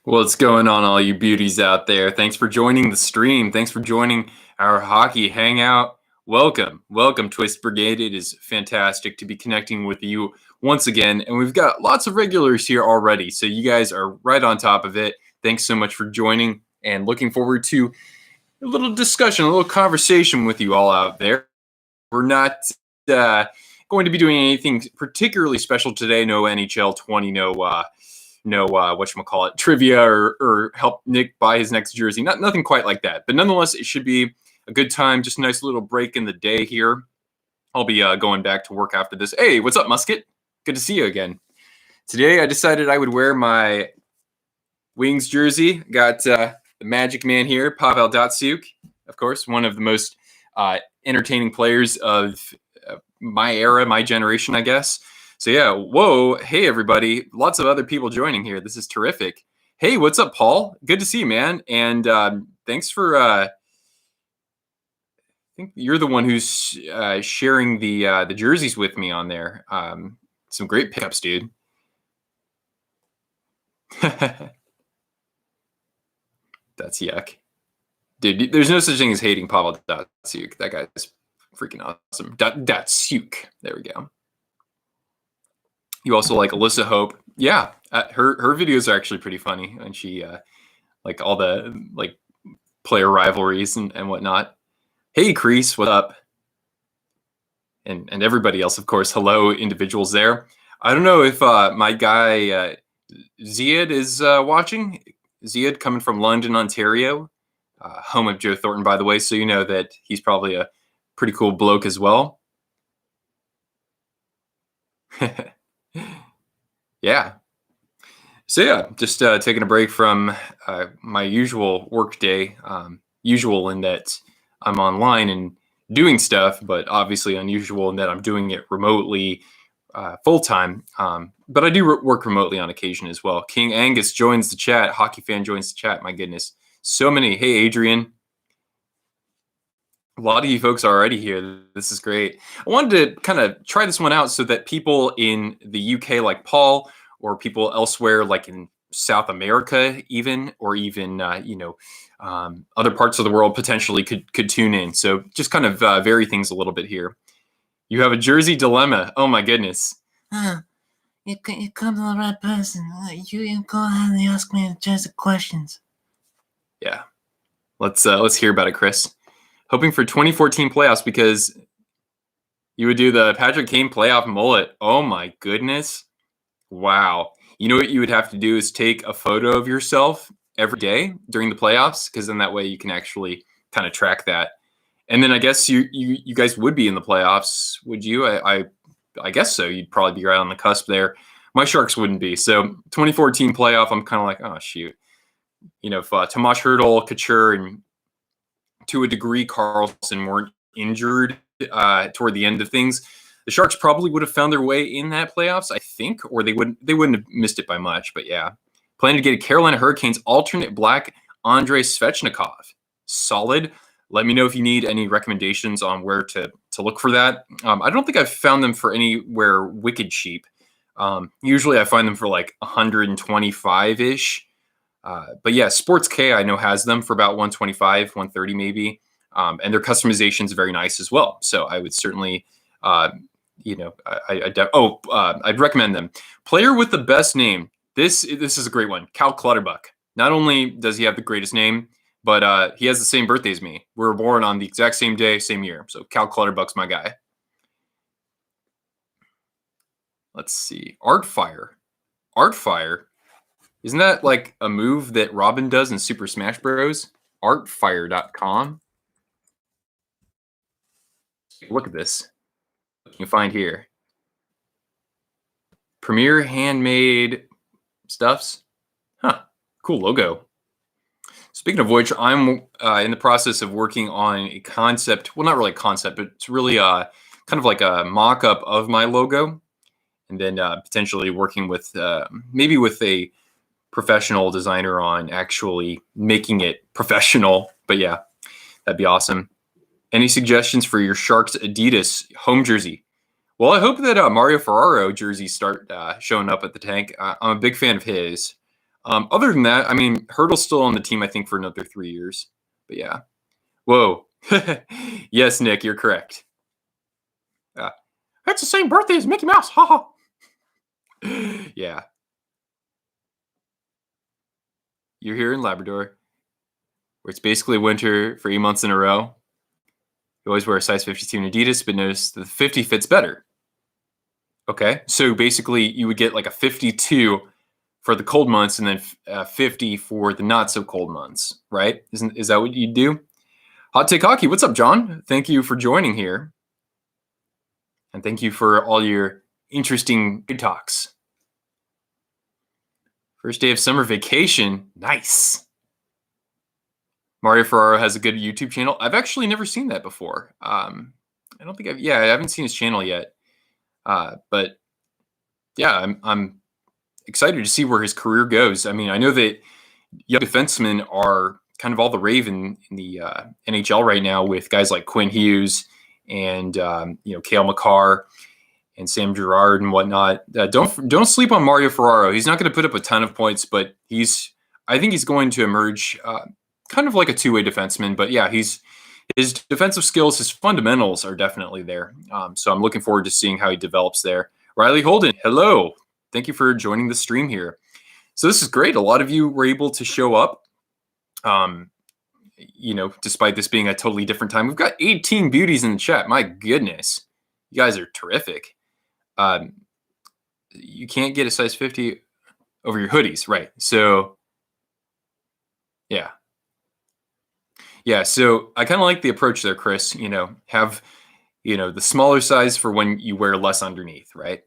What's going on, all you beauties out there? Thanks for joining the stream. Thanks for joining our hockey hangout. Welcome, Twist Brigade. It is fantastic to be connecting with you once again. And we've got lots of regulars here already. So you guys are right on top of it. Thanks so much for joining and looking forward to a little discussion, a little conversation with you all out there. We're not going to be doing anything particularly special today. No NHL 20, no whatchamacallit, trivia or help Nick buy his next jersey. Nothing quite like that. But nonetheless, it should be a good time. Just a nice little break in the day here. I'll be going back to work after this. Hey, what's up, Musket? Good to see you again. Today, I decided I would wear my Wings jersey. Got the Magic Man here, Pavel Datsyuk, of course, one of the most entertaining players of my era, my generation, I guess. So yeah, whoa, hey everybody, lots of other people joining here. This is terrific. Hey, what's up, Paul? Good to see you, man. And thanks for, I think you're the one who's sharing the jerseys with me on there. Some great pickups, dude. That's yuck. Dude, there's no such thing as hating Pavel Datsyuk. That guy's freaking awesome. Datsyuk, there we go. You also like Alyssa Hope. Yeah, her videos are actually pretty funny, and she like all the like player rivalries and whatnot. Hey, Crease, what up? And everybody else, of course. Hello, individuals there. I don't know if my guy Ziad is watching. Ziad coming from London, Ontario, home of Joe Thornton, by the way. So you know that he's probably a pretty cool bloke as well. Yeah. So yeah, just taking a break from my usual work day. Usual in that I'm online and doing stuff, but obviously unusual in that I'm doing it remotely, full time. But I do work remotely on occasion as well. King Angus joins the chat. Hockey fan joins the chat. My goodness, so many. Hey, Adrian. A lot of you folks are already here. This is great. I wanted to kind of try this one out so that people in the UK like Paul or people elsewhere like in South America even, or even, other parts of the world potentially could tune in. So just kind of vary things a little bit here. You have a jersey dilemma. Oh my goodness. You come to the right person. You go ahead and ask me jersey questions. Yeah. Let's hear about it, Chris. Hoping for 2014 playoffs because you would do the Patrick Kane playoff mullet. Oh my goodness. Wow. You know what you would have to do is take a photo of yourself every day during the playoffs, because then that way you can actually kind of track that. And then I guess you guys would be in the playoffs, would you? I guess so. You'd probably be right on the cusp there. My Sharks wouldn't be. So 2014 playoff, I'm kind of like, oh, shoot. You know, if Tomas Hertl, Couture, and to a degree, Carlson weren't injured toward the end of things, the Sharks probably would have found their way in that playoffs, I think, or they wouldn't have missed it by much. But yeah, planning to get a Carolina Hurricanes alternate black Andrei Svechnikov. Solid. Let me know if you need any recommendations on where to look for that. I don't think I've found them for anywhere wicked cheap. Usually I find them for like 125-ish. But yeah, Sports K I know has them for about 125, 130 maybe. And their customization is very nice as well. So I would certainly, I'd recommend them. Player with the best name. This is a great one. Cal Clutterbuck. Not only does he have the greatest name, but he has the same birthday as me. We were born on the exact same day, same year. So Cal Clutterbuck's my guy. Let's see. Artfire. Isn't that like a move that Robin does in Super Smash Bros? Artfire.com. Look at this. What can you find here? Premier handmade stuffs. Huh. Cool logo. Speaking of which, I'm in the process of working on a concept. Well, not really a concept, but it's really kind of like a mock-up of my logo. And then potentially working with maybe with a professional designer on actually making it professional. But yeah, that'd be awesome. Any suggestions for your Sharks Adidas home jersey? Well, I hope that Mario Ferraro jerseys start showing up at the tank. I'm a big fan of his. Other than that, I mean, Hurdle's still on the team, I think, for another 3 years. But yeah. Whoa. Yes, Nick, you're correct. That's the same birthday as Mickey Mouse. Ha ha. Yeah. You're here in Labrador, where it's basically winter for 8 months in a row. You always wear a size 52 in Adidas, but notice the 50 fits better. Okay, so basically you would get like a 52 for the cold months and then 50 for the not so cold months, right? Is that what you do? Hot Take Hockey, what's up, John? Thank you for joining here. And thank you for all your interesting good talks. First day of summer vacation. Nice. Mario Ferraro has a good YouTube channel. I've actually never seen that before. I don't think I haven't seen his channel yet. But yeah, I'm excited to see where his career goes. I mean, I know that young defensemen are kind of all the rave in the NHL right now with guys like Quinn Hughes and Cale Makar and Sam Girard and whatnot. Don't sleep on Mario Ferraro. He's not going to put up a ton of points, but I think he's going to emerge kind of like a two-way defenseman. But yeah, his defensive skills, his fundamentals are definitely there. So I'm looking forward to seeing how he develops there. Riley Holden, hello. Thank you for joining the stream here. So this is great. A lot of you were able to show up. Despite this being a totally different time. We've got 18 beauties in the chat. My goodness. You guys are terrific. You can't get a size 50 over your hoodies, right? So, yeah. Yeah, so I kind of like the approach there, Chris. Have, the smaller size for when you wear less underneath, right?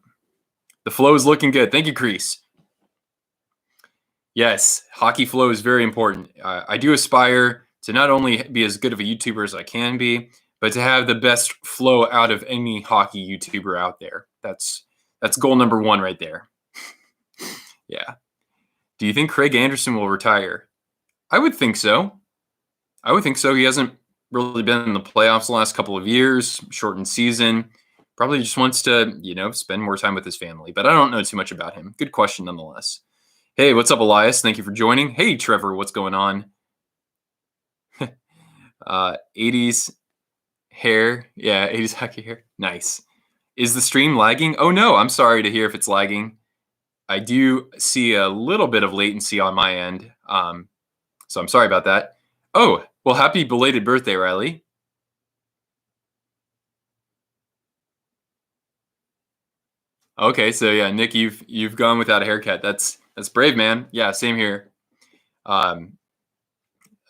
The flow is looking good. Thank you, Crease. Yes, hockey flow is very important. I do aspire to not only be as good of a YouTuber as I can be, but to have the best flow out of any hockey YouTuber out there. That's goal number one right there. Yeah. Do you think Craig Anderson will retire? I would think so. He hasn't really been in the playoffs the last couple of years, shortened season. Probably just wants to, spend more time with his family. But I don't know too much about him. Good question nonetheless. Hey, what's up, Elias? Thank you for joining. Hey, Trevor, what's going on? 80s hair. Yeah, 80s hockey hair. Nice. Is the stream lagging? Oh, no. I'm sorry to hear if it's lagging. I do see a little bit of latency on my end. So I'm sorry about that. Oh, well, happy belated birthday, Riley. Okay, so yeah, Nick, you've gone without a haircut. That's brave, man. Yeah, same here.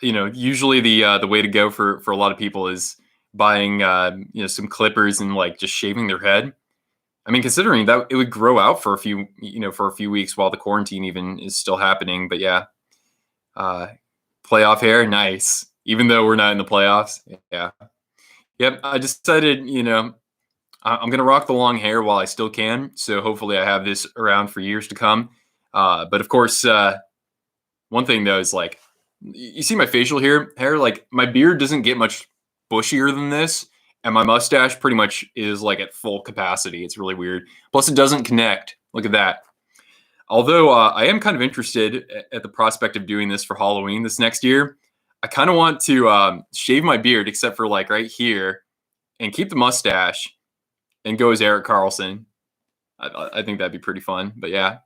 Usually the way to go for a lot of people is buying some clippers and like just shaving their head. I mean, considering that it would grow out for a few weeks while the quarantine even is still happening. But yeah, playoff hair, nice. Even though we're not in the playoffs, yeah. Yep, I decided, I'm gonna rock the long hair while I still can. So hopefully I have this around for years to come. But of course, one thing though is like, you see my facial hair, like my beard doesn't get much bushier than this. And my mustache pretty much is like at full capacity. It's really weird. Plus it doesn't connect. Look at that. Although I am kind of interested at the prospect of doing this for Halloween this next year. I kind of want to shave my beard except for like right here and keep the mustache and go as Erik Karlsson. I think that'd be pretty fun. But yeah,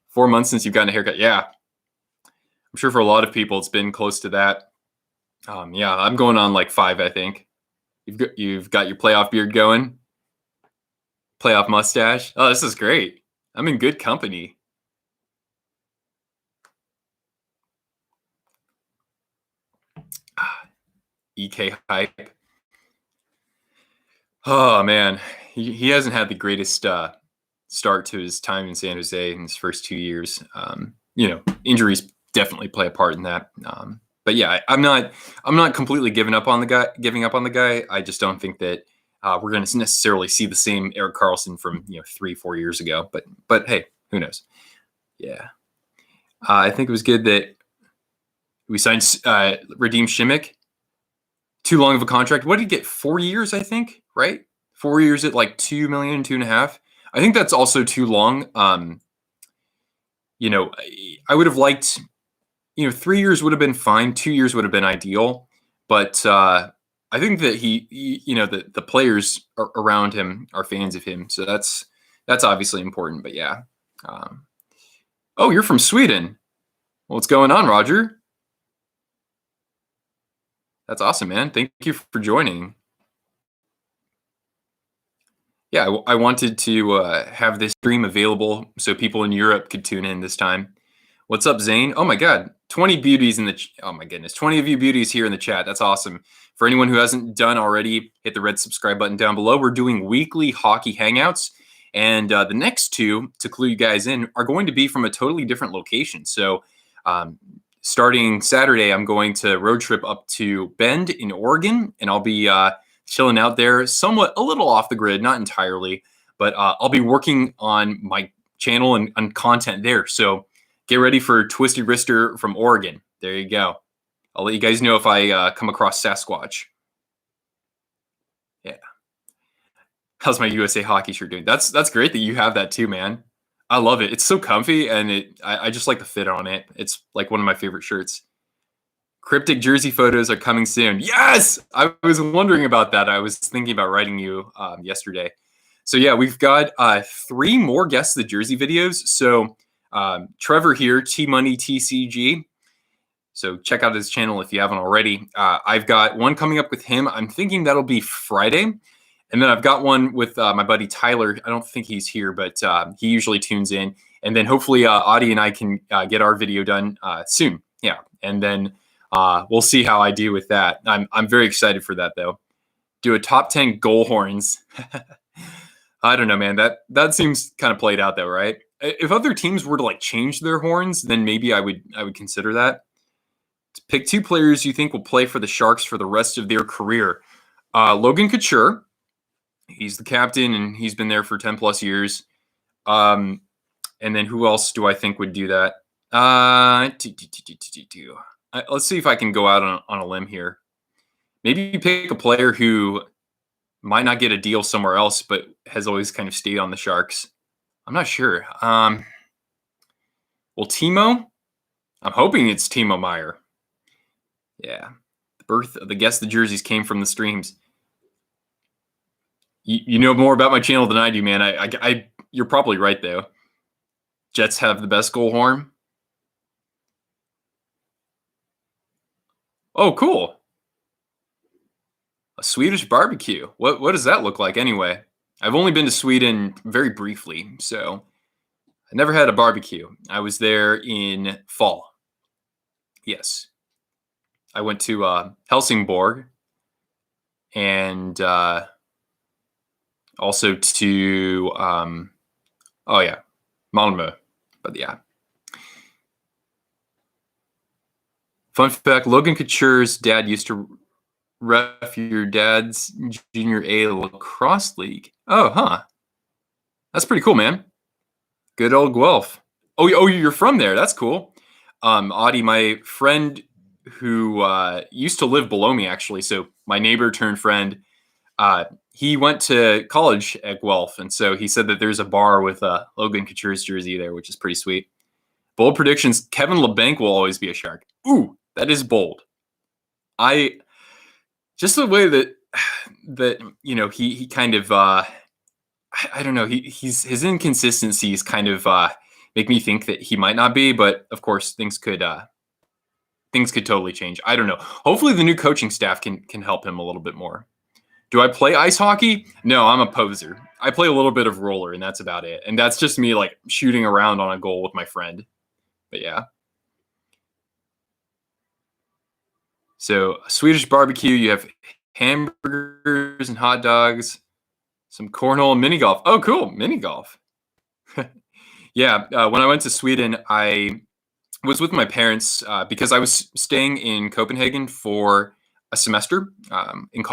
4 months since you've gotten a haircut. Yeah. I'm sure for a lot of people, it's been close to that. Yeah, I'm going on like 5, I think. You've got your playoff beard going. Playoff mustache. Oh, this is great. I'm in good company. EK hype. Oh, man. He hasn't had the greatest start to his time in San Jose in his first 2 years. Injuries definitely play a part in that. But yeah, I'm not completely giving up on the guy. I just don't think that we're going to necessarily see the same Erik Karlsson from 3-4 years ago. But hey, who knows? Yeah, I think it was good that we signed Radim Šimić. Too long of a contract. What did he get? 4 years, I think. Right? 4 years at like $2 million, $2.5 million. I think that's also too long. I would have liked, 3 years would have been fine. 2 years would have been ideal. But I think that the players around him are fans of him. So that's obviously important. But yeah. Oh, you're from Sweden. What's going on, Roger? That's awesome, man. Thank you for joining. Yeah, I wanted to have this stream available so people in Europe could tune in this time. What's up, Zane? Oh my God, 20 beauties in the oh my goodness, 20 of you beauties here in the chat. That's awesome. For anyone who hasn't done already, hit the red subscribe button down below. We're doing weekly hockey hangouts, and the next two, to clue you guys in, are going to be from a totally different location. So starting Saturday, I'm going to road trip up to Bend in Oregon, and I'll be chilling out there, somewhat a little off the grid, not entirely, but I'll be working on my channel and content there. So get ready for Twisted Wrister from Oregon. There you go. I'll let you guys know if I come across Sasquatch. Yeah. How's my USA Hockey shirt doing? That's great that you have that too, man. I love it. It's so comfy, and I just like the fit on it. It's like one of my favorite shirts. Cryptic jersey photos are coming soon. Yes! I was wondering about that. I was thinking about writing you yesterday. So yeah, we've got 3 more Guess the Jersey videos. So Trevor here, T-Money TCG. So check out his channel if you haven't already. I've got one coming up with him. I'm thinking that'll be Friday. And then I've got one with my buddy Tyler. I don't think he's here, but he usually tunes in. And then hopefully Audie and I can get our video done soon. Yeah. And then we'll see how I do with that. I'm very excited for that, though. Do a top 10 goal horns. I don't know, man. That seems kind of played out, though, right? If other teams were to like change their horns, then maybe I would consider that. Pick 2 players you think will play for the Sharks for the rest of their career. Logan Couture. He's the captain, and he's been there for 10 plus years. And then who else do I think would do that? Let's see if I can go out on a limb here. Maybe pick a player who might not get a deal somewhere else, but has always kind of stayed on the Sharks. I'm not sure. Well, Timo? I'm hoping it's Timo Meyer. Yeah. The birth of the Guess the Jerseys came from the streams. You know more about my channel than I do, man. You're probably right, though. Jets have the best goal horn. Oh, cool. A Swedish barbecue. What does that look like anyway? I've only been to Sweden very briefly, so I never had a barbecue. I was there in fall. Yes. I went to Helsingborg and also to Malmö. But yeah. Fun fact, Logan Couture's dad used to ref your dad's junior A lacrosse league. Oh, huh. That's pretty cool, man. Good old Guelph. Oh, you're from there. That's cool. Audie, my friend who used to live below me, actually, so my neighbor turned friend, he went to college at Guelph, and so he said that there's a bar with Logan Couture's jersey there, which is pretty sweet. Bold predictions, Kevin LeBanc will always be a Shark. Ooh, that is bold. Just the way that he kind of I don't know, his inconsistencies kind of make me think that he might not be, but of course things could totally change. I don't know. Hopefully the new coaching staff can help him a little bit more. Do I play ice hockey? No, I'm a poser. I play a little bit of roller, and that's about it. And that's just me like shooting around on a goal with my friend. But yeah. So Swedish barbecue, you have hamburgers and hot dogs, some cornhole and mini golf. Oh, cool. Mini golf. Yeah. When I went to Sweden, I was with my parents because I was staying in Copenhagen for a semester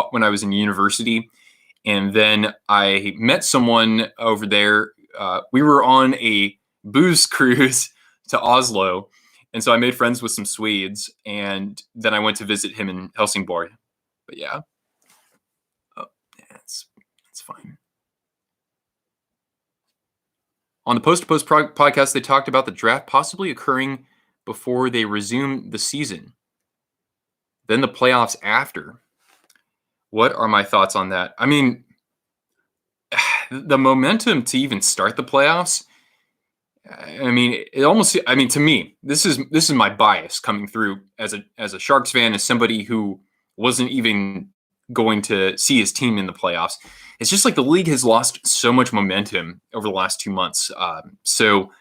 when I was in university. And then I met someone over there. We were on a booze cruise to Oslo. And so I made friends with some Swedes. And then I went to visit him in Helsingborg. But yeah. Oh, yeah, it's fine. On the Post to Post podcast, they talked about the draft possibly occurring before they resume the season, then the playoffs after. What are my thoughts on that? I mean, the momentum to even start the playoffs. I mean, it almost. I mean, to me, this is my bias coming through as a Sharks fan, as somebody who wasn't even going to see his team in the playoffs. It's just like the league has lost so much momentum over the last 2 months. So,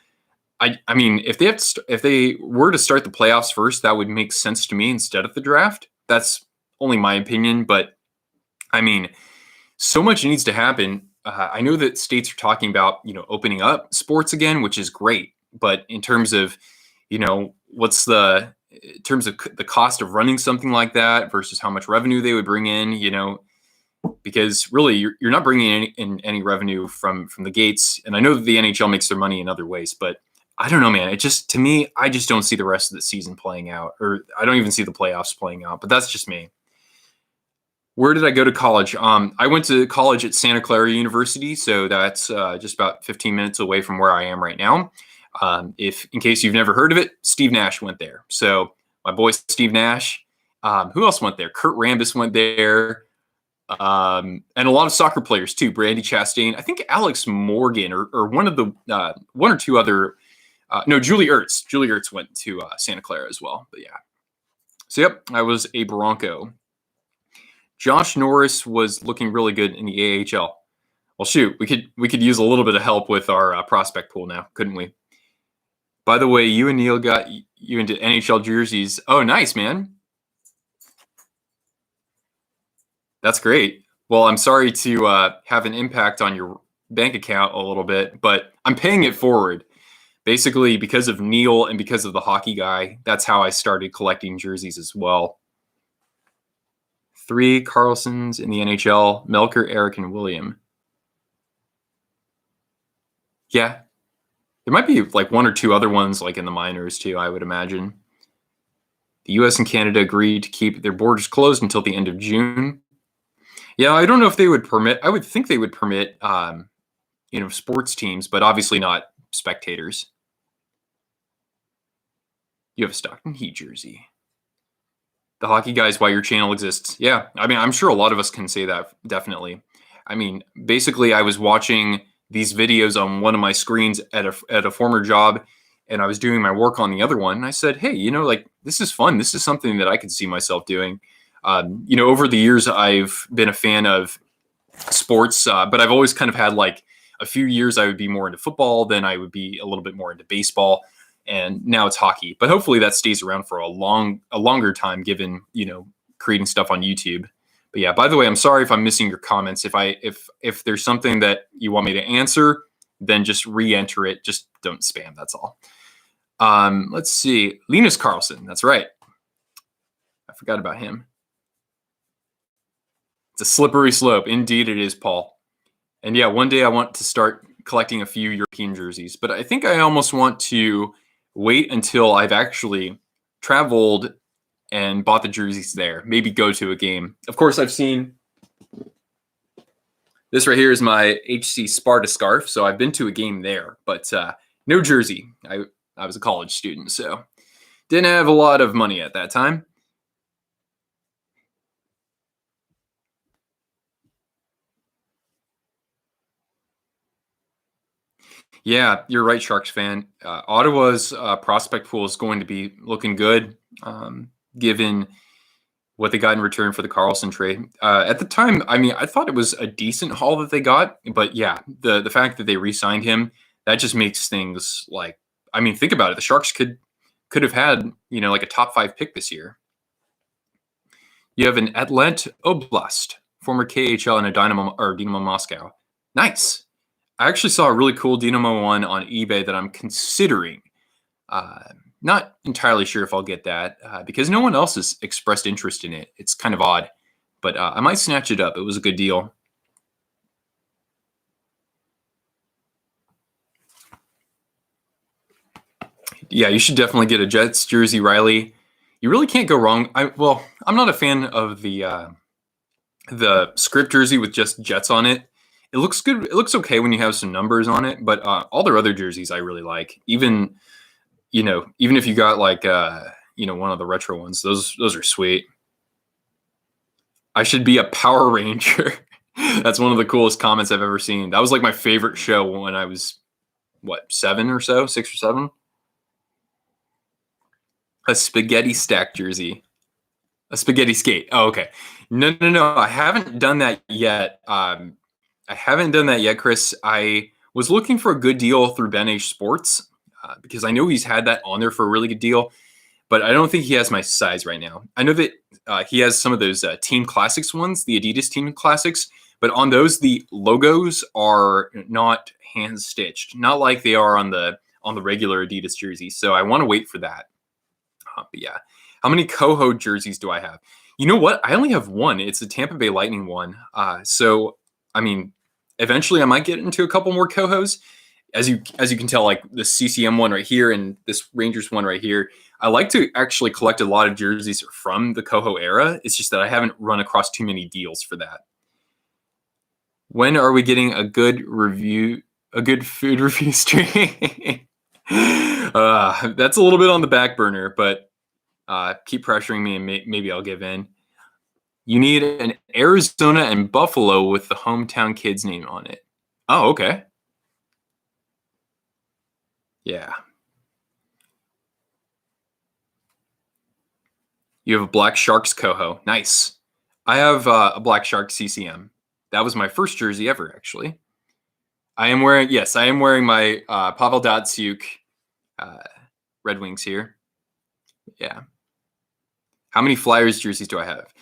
I mean, if they were to start the playoffs first, that would make sense to me instead of the draft. That's only my opinion, but I mean, so much needs to happen. I know that states are talking about, opening up sports again, which is great. But in terms of, what's in terms of the cost of running something like that versus how much revenue they would bring in, because really you're not bringing in any revenue from the gates. And I know that the NHL makes their money in other ways, but I don't know, man. It just, to me, I just don't see the rest of the season playing out, or I don't even see the playoffs playing out, but that's just me. Where did I go to college? I went to college at Santa Clara University, so that's just about 15 minutes away from where I am right now. In case you've never heard of it, Steve Nash went there. So my boy Steve Nash. Who else went there? Kurt Rambis went there, and a lot of soccer players too. Brandy Chastain, I think Alex Morgan, or one of the one or two other. No, Julie Ertz. Julie Ertz went to Santa Clara as well. But yeah. So yep, I was a Bronco. Josh Norris was looking really good in the AHL. Well, shoot, we could use a little bit of help with our prospect pool now, couldn't we? By the way, you and Neil got you into NHL jerseys. Oh, nice, man. That's great. Well, I'm sorry to have an impact on your bank account a little bit, but I'm paying it forward. Basically, because of Neil and because of the hockey guy, that's how I started collecting jerseys as well. 3 Carlsons in the NHL, Melker, Eric, and William. Yeah. There might be like 1 or 2 other ones like in the minors too, I would imagine. The US and Canada agreed to keep their borders closed until the end of June. Yeah, I don't know if they would permit, I would think they would permit, sports teams, but obviously not spectators. You have a Stockton Heat jersey. The hockey guys, why your channel exists. Yeah, I mean, I'm sure a lot of us can say that, definitely. I mean, basically, I was watching these videos on one of my screens at a former job, and I was doing my work on the other one, and I said, hey, this is fun. This is something that I could see myself doing. Over the years, I've been a fan of sports, but I've always kind of had like a few years I would be more into football, then I would be a little bit more into baseball. And now it's hockey, but hopefully that stays around for a longer time, given creating stuff on YouTube. But yeah, by the way, I'm sorry if I'm missing your comments. If there's something that you want me to answer, then just re-enter it. Just don't spam. That's all. Let's see, Linus Carlson. That's right. I forgot about him. It's a slippery slope. Indeed, it is, Paul. And yeah, one day I want to start collecting a few European jerseys, but I think I almost want to wait until I've actually traveled and bought the jerseys there. Maybe go to a game. Of course, I've seen this right here is my HC Sparta scarf, so I've been to a game there, but no jersey. I was a college student, so didn't have a lot of money at that time. Yeah, you're right, Sharks fan. Ottawa's prospect pool is going to be looking good, given what they got in return for the Carlson trade. At the time, I mean, I thought it was a decent haul that they got, but yeah, the fact that they re-signed him, that just makes things like, I mean, think about it. The Sharks could have had, like a top 5 pick this year. You have an Atlanta Oblast, former KHL and a Dynamo Moscow. Nice. I actually saw a really cool Dynamo one on eBay that I'm considering. Not entirely sure if I'll get that because no one else has expressed interest in it. It's kind of odd, but I might snatch it up. It was a good deal. Yeah, you should definitely get a Jets jersey, Riley. You really can't go wrong. I'm not a fan of the script jersey with just Jets on it. it looks good. It looks okay when you have some numbers on it, but all their other jerseys I really like. Even if you got like one of the retro ones, those are sweet. I should be a Power Ranger. That's one of the coolest comments I've ever seen. That was like my favorite show when I was, 7 or so, 6 or 7? A spaghetti stack jersey. A spaghetti skate. Oh, okay. No. I haven't done that yet. I haven't done that yet, Chris. I was looking for a good deal through Nhl Sports because I know he's had that on there for a really good deal, but I don't think he has my size right now. I know that he has some of those Team Classics ones, the Adidas Team Classics, but on those the logos are not hand stitched, not like they are on the regular Adidas jersey. So I want to wait for that. But yeah, how many Coho jerseys do I have? You know what? I only have one. It's a Tampa Bay Lightning one. So I mean, eventually I might get into a couple more Cohos. As you can tell, like the CCM one right here and this Rangers one right here. I like to actually collect a lot of jerseys from the Coho era. It's just that I haven't run across too many deals for that. When are we getting a good food review stream? That's a little bit on the back burner, but keep pressuring me and maybe I'll give in. You need an Arizona and Buffalo with the hometown kid's name on it. Oh, okay. Yeah. You have a Black Sharks Coho. Nice. I have a Black Shark CCM. That was my first jersey ever, actually. I am wearing my Pavel Datsyuk Red Wings here. Yeah. How many Flyers jerseys do I have?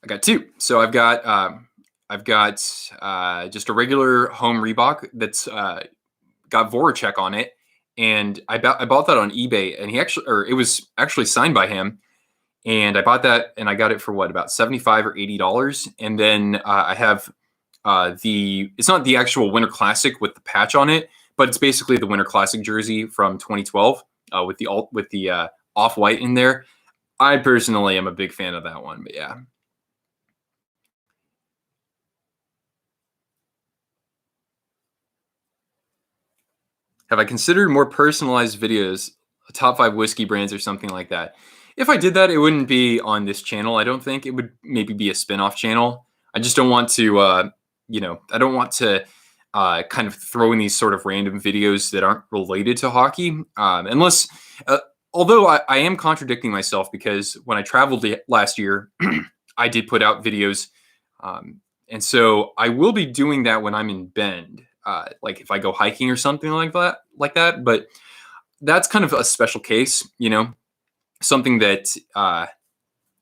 I got 2. So I've got just a regular home Reebok that's got Voracek on it, and I bought that on eBay, and it was actually signed by him, and I bought that, and I got it for about $75 or $80, and then I have it's not the actual Winter Classic with the patch on it, but it's basically the Winter Classic jersey from 2012 with the off-white in there. I personally am a big fan of that one, but yeah. Have I considered more personalized videos, top 5 whiskey brands or something like that? If I did that, it wouldn't be on this channel. I don't think. It would maybe be a spin-off channel. I just don't want to, I don't want to kind of throw in these sort of random videos that aren't related to hockey. Unless, although I am contradicting myself because when I traveled last year, I did put out videos. And so I will be doing that when I'm in Bend. Like if I go hiking or something like that, but that's kind of a special case, something that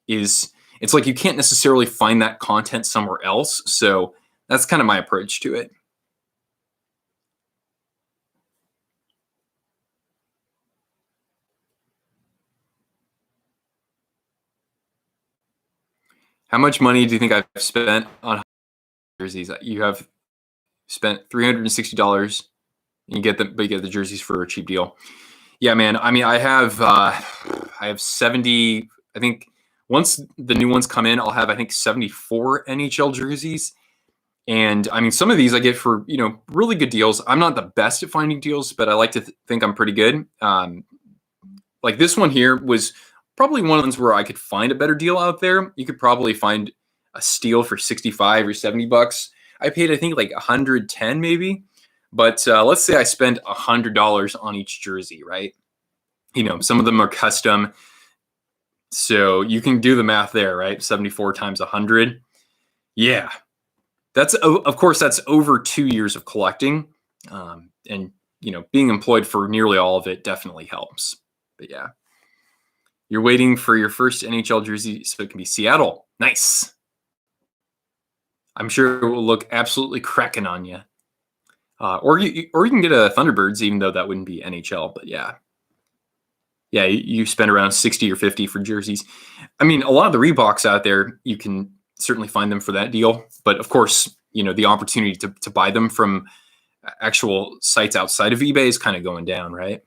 it's like you can't necessarily find that content somewhere else. So that's kind of my approach to it. How much money do you think I've spent on jerseys? You have spent $360 and you get the jerseys for a cheap deal. Yeah, man. I mean, I have 70, I think once the new ones come in, I'll have, I think 74 NHL jerseys. And I mean, some of these I get for, really good deals. I'm not the best at finding deals, but I like to think I'm pretty good. Like this one here was probably one of the ones where I could find a better deal out there. You could probably find a steal for 65 or 70 bucks. I paid, I think, like 110 maybe. But let's say I spend $100 on each jersey, right? Some of them are custom. So you can do the math there, right? 74 times 100. Yeah. Of course, that's over 2 years of collecting. And, being employed for nearly all of it definitely helps. But yeah. You're waiting for your first NHL jersey so it can be Seattle. Nice. I'm sure it will look absolutely cracking on you. Or you can get a Thunderbirds, even though that wouldn't be NHL. But yeah, you spend around 60 or 50 for jerseys. I mean, a lot of the Reeboks out there, you can certainly find them for that deal. But of course, the opportunity to buy them from actual sites outside of eBay is kind of going down, right?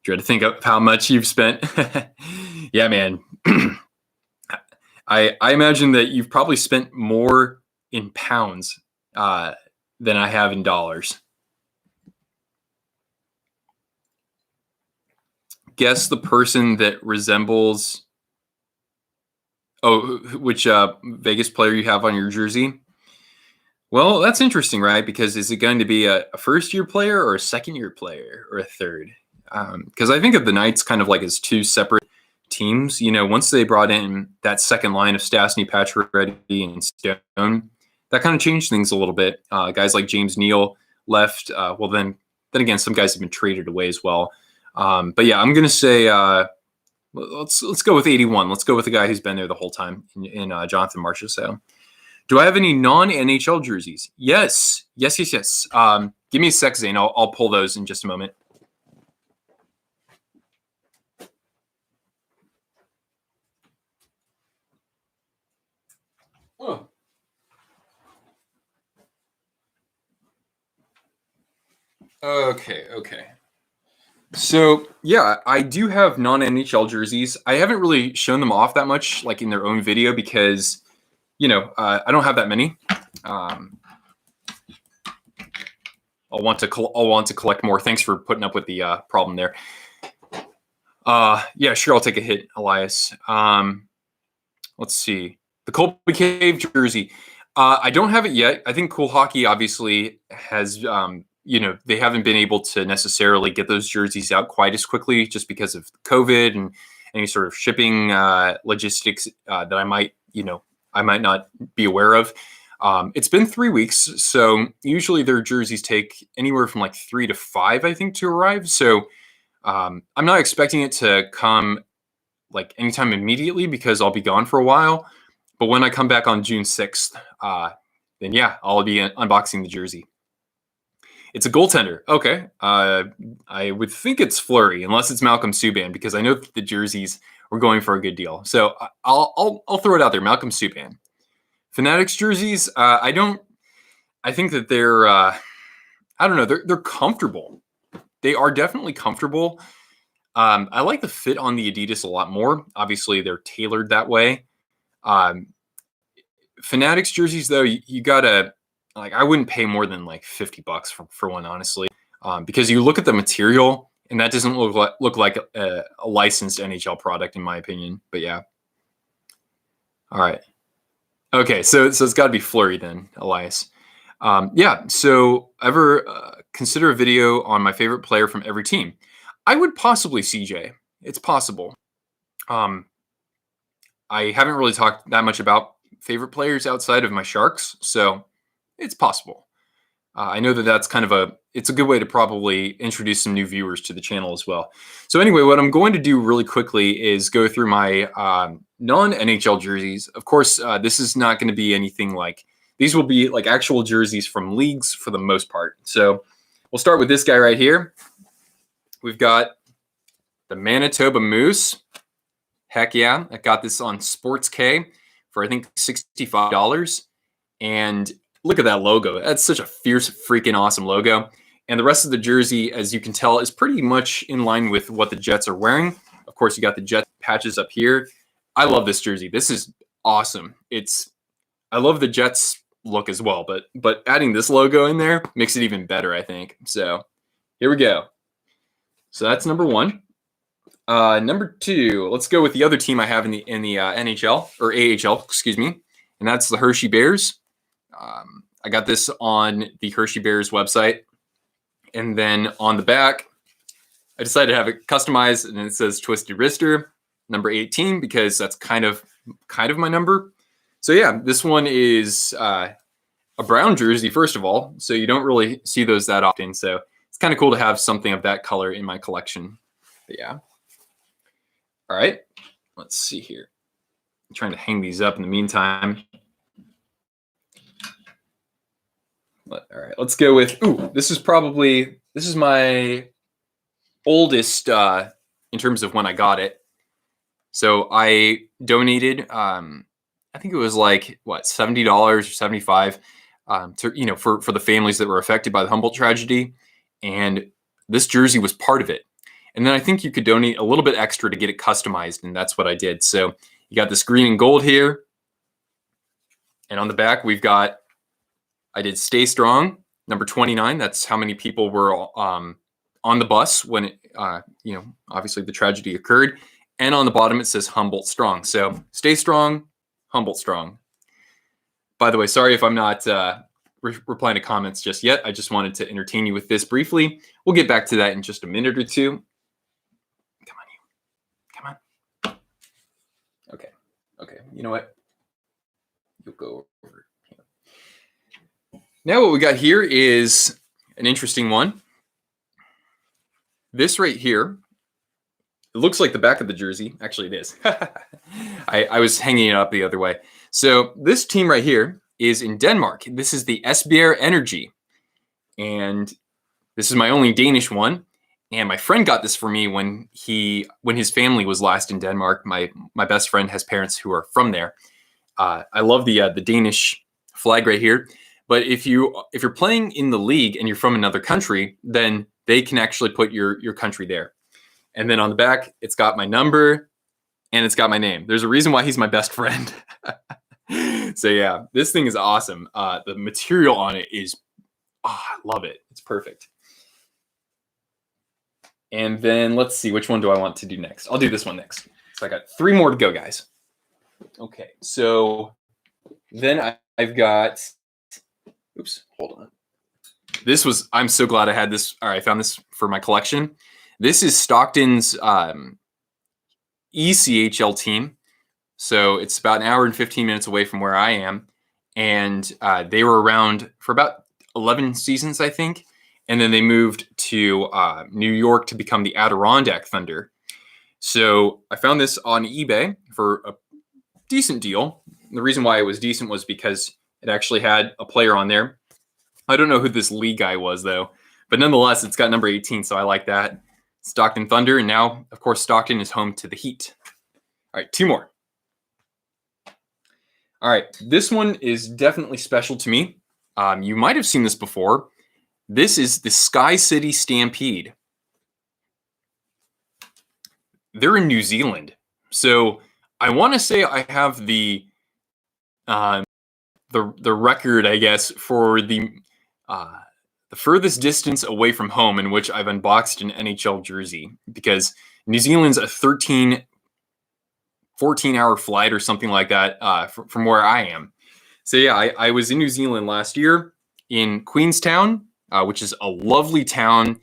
Try to think of how much you've spent. Yeah, man. I imagine that you've probably spent more in pounds than I have in dollars. Guess the person that resembles. Oh, which Vegas player you have on your jersey? Well, that's interesting, right? Because is it going to be a first-year player or a second-year player or a third? Because I think of the Knights kind of like as two separate teams. You know, once they brought in that second line of Stastny, Pacioretty, and Stone, that kind of changed things a little bit. Guys like James Neal left. Well, then again, some guys have been traded away as well. But yeah, I'm gonna say let's go with 81. Let's go with the guy who's been there the whole time in Jonathan Marchessault. Do I have any non-NHL jerseys? Yes. Give me a sec, Zane. I'll pull those in just a moment. Oh. Okay. So yeah, I do have non-NHL jerseys. I haven't really shown them off that much, like in their own video, because I don't have that many. I'll want to collect more. Thanks for putting up with the problem there. Yeah, sure. I'll take a hit, Elias. Let's see. The Colby Cave jersey. I don't have it yet. I think Cool Hockey obviously has, they haven't been able to necessarily get those jerseys out quite as quickly just because of COVID and any sort of shipping logistics that I might not be aware of. It's been 3 weeks, so usually their jerseys take anywhere from like 3 to 5, I think, to arrive. So I'm not expecting it to come like anytime immediately because I'll be gone for a while. But when I come back on June 6th, then yeah, I'll be unboxing the jersey. It's a goaltender. Okay. I would think it's Fleury, unless it's Malcolm Subban, because I know that the jerseys were going for a good deal. So I'll throw it out there. Malcolm Subban. Fanatics jerseys. I think that they're. I don't know. They're comfortable. They are definitely comfortable. I like the fit on the Adidas a lot more. Obviously, they're tailored that way. Fanatics jerseys, though, you gotta I wouldn't pay more than like $50 for one, honestly, because you look at the material and that doesn't look like a licensed NHL product, in my opinion. But yeah. All right. Okay, so it's got to be Fleury then, Elias. Yeah. So ever consider a video on my favorite player from every team? I would possibly CJ. It's possible. I haven't really talked that much about favorite players outside of my Sharks, so it's possible. I know that that's kind of it's a good way to probably introduce some new viewers to the channel as well. So anyway, what I'm going to do really quickly is go through my non-NHL jerseys. Of course, this is not going to be anything like, these will be like actual jerseys from leagues for the most part. So we'll start with this guy right here. We've got the Manitoba Moose. Heck yeah, I got this on Sports K for I think $65. And look at that logo. That's such a fierce, freaking awesome logo. And the rest of the jersey, as you can tell, is pretty much in line with what the Jets are wearing. Of course, you got the Jet patches up here. I love this jersey. This is awesome. I love the Jets look as well, but adding this logo in there makes it even better, I think. So here we go. So that's number one. Number two, let's go with the other team I have in the NHL or AHL, excuse me, and that's the Hershey Bears. I got this on the Hershey Bears website, and then on the back, I decided to have it customized, and it says Twisted Wrister, number 18, because that's kind of my number. So yeah, this one is a brown jersey, first of all, so you don't really see those that often. So it's kind of cool to have something of that color in my collection. But yeah. All right, let's see here. I'm trying to hang these up in the meantime. All right, let's go with, this is my oldest in terms of when I got it. So I donated, I think it was like, $70 or $75 to, for the families that were affected by the Humboldt tragedy. And this jersey was part of it. And then I think you could donate a little bit extra to get it customized, and that's what I did. So you got this green and gold here. And on the back, I did Stay Strong, number 29. That's how many people were on the bus when it, obviously the tragedy occurred. And on the bottom, it says Humboldt Strong. So stay strong, Humboldt Strong. By the way, sorry if I'm not replying to comments just yet. I just wanted to entertain you with this briefly. We'll get back to that in just a minute or two. Come on, you. Come on. Okay. You know what? You'll go over here. Now what we got here is an interesting one. This right here, it looks like the back of the jersey. Actually, it is. I was hanging it up the other way. So this team right here is in Denmark. This is the Esbjerg Energy. And this is my only Danish one. And my friend got this for me when his family was last in Denmark. My best friend has parents who are from there. I love the Danish flag right here. But if you're playing in the league and you're from another country, then they can actually put your country there. And then on the back, it's got my number and it's got my name. There's a reason why he's my best friend. So yeah, this thing is awesome. The material on it is, I love it. It's perfect. And then let's see, which one do I want to do next? I'll do this one next. So I got 3 more to go, guys. Okay, so then I've got, hold on. I'm so glad I had this. All right, I found this for my collection. This is Stockton's ECHL team. So it's about an hour and 15 minutes away from where I am. And they were around for about 11 seasons, I think. And then they moved to New York to become the Adirondack Thunder. So I found this on eBay for a decent deal. The reason why it was decent was because it actually had a player on there. I don't know who this Lee guy was, though. But nonetheless, it's got number 18, so I like that. Stockton Thunder. And now, of course, Stockton is home to the Heat. All right, 2 more. All right, this one is definitely special to me. You might have seen this before. This is the Sky City Stampede. They're in New Zealand. So I want to say I have the record, I guess, for the furthest distance away from home in which I've unboxed an NHL jersey, because New Zealand's a 14-hour flight or something like that from where I am. So yeah, I was in New Zealand last year in Queenstown, which is a lovely town.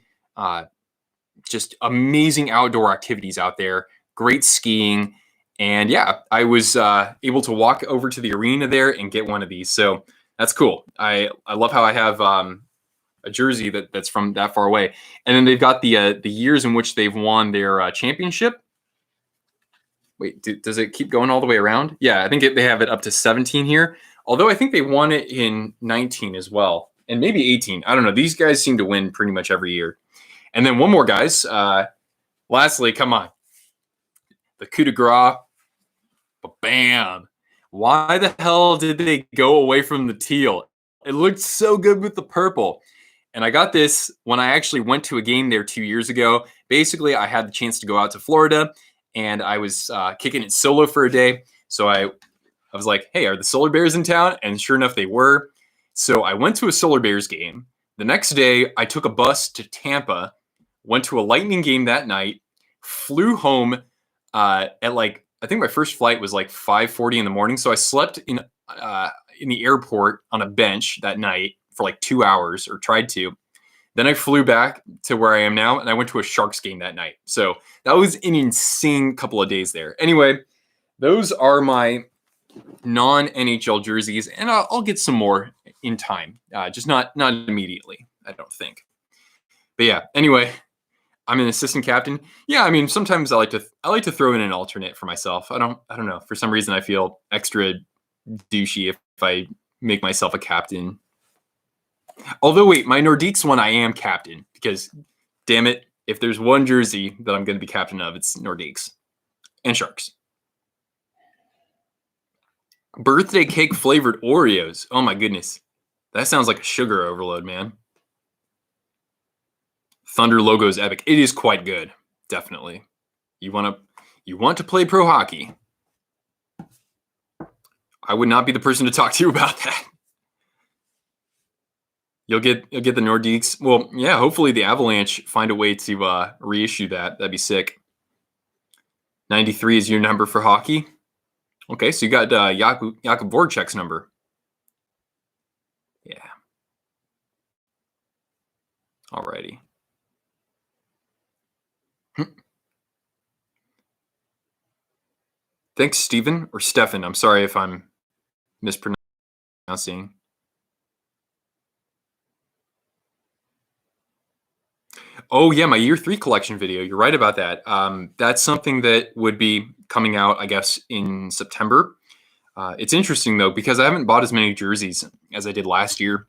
Just amazing outdoor activities out there, great skiing. And yeah, I was able to walk over to the arena there and get one of these. So that's cool. I love how I have a jersey that's from that far away. And then they've got the years in which they've won their championship. Wait, does it keep going all the way around? Yeah, I think they have it up to 17 here. Although I think they won it in 19 as well. And maybe 18. I don't know. These guys seem to win pretty much every year. And then one more, guys. Lastly, come on. The coup de grace. Bam. Why the hell did they go away from the teal? It looked so good with the purple. And I got this when I actually went to a game there 2 years ago. Basically, I had the chance to go out to Florida, and I was kicking it solo for a day. So I was like, hey, are the Solar Bears in town? And sure enough, they were. So I went to a Solar Bears game. The next day, I took a bus to Tampa, went to a Lightning game that night, flew home at I think my first flight was like 5:40 in the morning. So I slept in the airport on a bench that night for like 2 hours, or tried to. Then I flew back to where I am now, and I went to a Sharks game that night. So that was an insane couple of days there. Anyway, those are my non-NHL jerseys, and I'll get some more in time. Just not immediately, I don't think. But yeah, anyway, I'm an assistant captain. Yeah, I mean, sometimes I like to throw in an alternate for myself. I don't know. For some reason, I feel extra douchey if I make myself a captain. Although, wait, my Nordiques one, I am captain, because, damn it, if there's one jersey that I'm going to be captain of, it's Nordiques and Sharks. Birthday cake flavored Oreos. Oh my goodness. That sounds like a sugar overload, man. Thunder logo is epic. It is quite good. Definitely. You want to play pro hockey. I would not be the person to talk to you about that. You'll get the Nordiques. Well, yeah, hopefully the Avalanche find a way to reissue that. That'd be sick. 93 is your number for hockey. Okay, so you got Jakub Voracek's number. Yeah. Alrighty. Thanks, Stephen or Stefan. I'm sorry if I'm mispronouncing. Oh yeah, my year 3 collection video. You're right about that. That's something that would be coming out, I guess, in September. It's interesting though because I haven't bought as many jerseys as I did last year,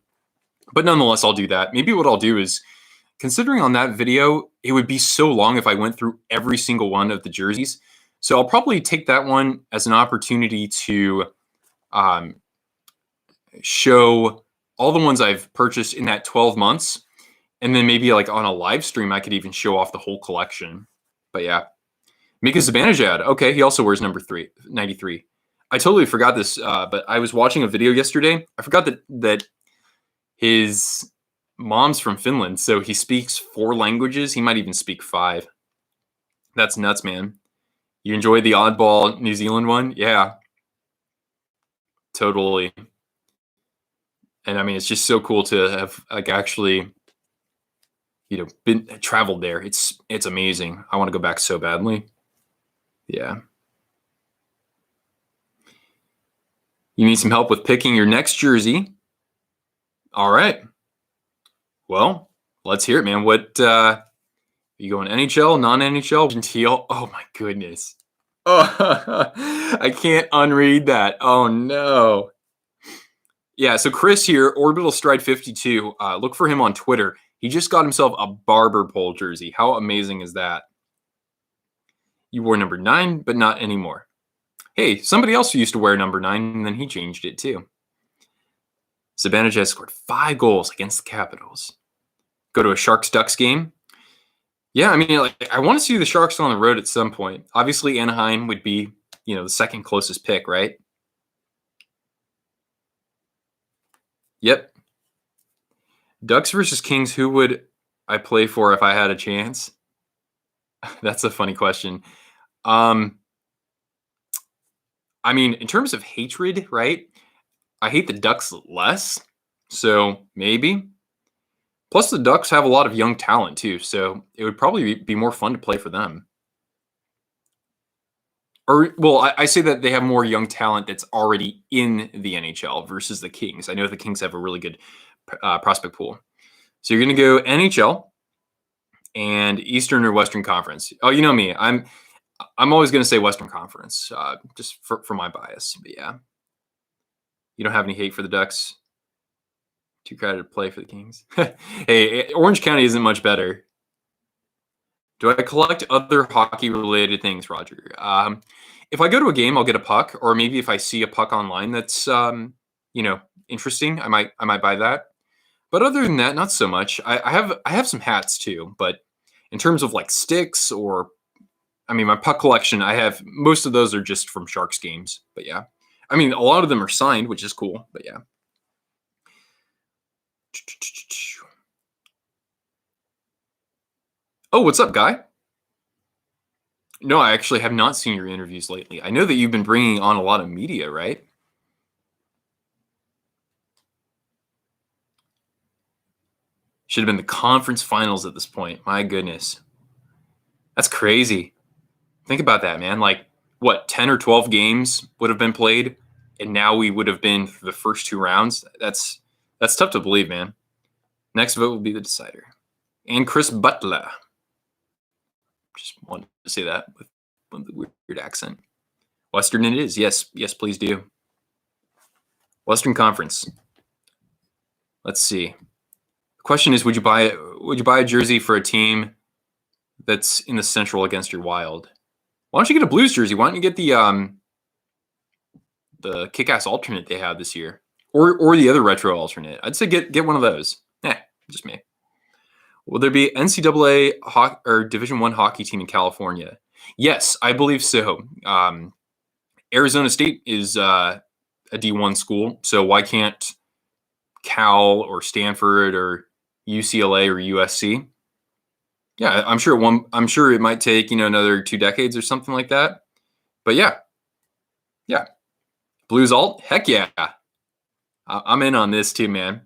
but nonetheless, I'll do that. Maybe what I'll do is, considering on that video, it would be so long if I went through every single one of the jerseys. So I'll probably take that one as an opportunity to show all the ones I've purchased in that 12 months. And then maybe like on a live stream, I could even show off the whole collection. But yeah, Mika Zibanejad. Okay, he also wears number 93. I totally forgot this, but I was watching a video yesterday. I forgot that his mom's from Finland, so he speaks 4 languages. He might even speak 5. That's nuts, man. You enjoyed the oddball New Zealand one? Yeah, totally. And I mean, it's just so cool to have like actually, been traveled there. It's amazing. I want to go back so badly. Yeah. You need some help with picking your next jersey. All right. Well, let's hear it, man. What you going NHL, non-NHL, Gentile? Oh my goodness. Oh, I can't unread that. Oh no. Yeah, so Chris here, Orbital Stride 52. Look for him on Twitter. He just got himself a barber pole jersey. How amazing is that? You wore number 9, but not anymore. Hey, somebody else who used to wear number 9, and then he changed it too. Zibanejad scored 5 goals against the Capitals. Go to a Sharks-Ducks game. Yeah, I mean, like, I want to see the Sharks on the road at some point. Obviously, Anaheim would be, the second closest pick, right? Yep. Ducks versus Kings, who would I play for if I had a chance? That's a funny question. I mean, in terms of hatred, right? I hate the Ducks less, so maybe. Plus, the Ducks have a lot of young talent too, so it would probably be more fun to play for them. Or, well, I say that they have more young talent that's already in the NHL versus the Kings. I know the Kings have a really good prospect pool. So you're going to go NHL and Eastern or Western Conference. Oh, you know me. I'm always going to say Western Conference, just for my bias. But yeah, you don't have any hate for the Ducks. Too crowded to play for the Kings. Hey, Orange County isn't much better. Do I collect other hockey-related things, Roger? If I go to a game, I'll get a puck, or maybe if I see a puck online that's interesting, I might buy that. But other than that, not so much. I have some hats too, but in terms of like sticks or, I mean, my puck collection, I have most of those are just from Sharks games. But yeah, I mean, a lot of them are signed, which is cool. But yeah. Oh, what's up, Guy? No, I actually have not seen your interviews lately. I know that you've been bringing on a lot of media, right? Should have been the conference finals at this point. My goodness. That's crazy. Think about that, man. Like, what, 10 or 12 games would have been played, and now we would have been through the first 2 rounds? That's tough to believe, man. Next vote will be the decider. And Chris Butler. Just wanted to say that with the weird accent. Western it is. Yes, please do. Western Conference. Let's see. The question is, would you buy a jersey for a team that's in the Central against your Wild? Why don't you get a Blues jersey? Why don't you get the kick-ass alternate they have this year, or the other retro alternate? I'd say get one of those. Just me. Will there be NCAA or Division I hockey team in California? Yes, I believe so. Arizona State is a D1 school, so why can't Cal or Stanford or UCLA or USC. Yeah, I'm sure it might take, another 2 decades or something like that. But yeah. Blues alt, heck yeah. I'm in on this too, man.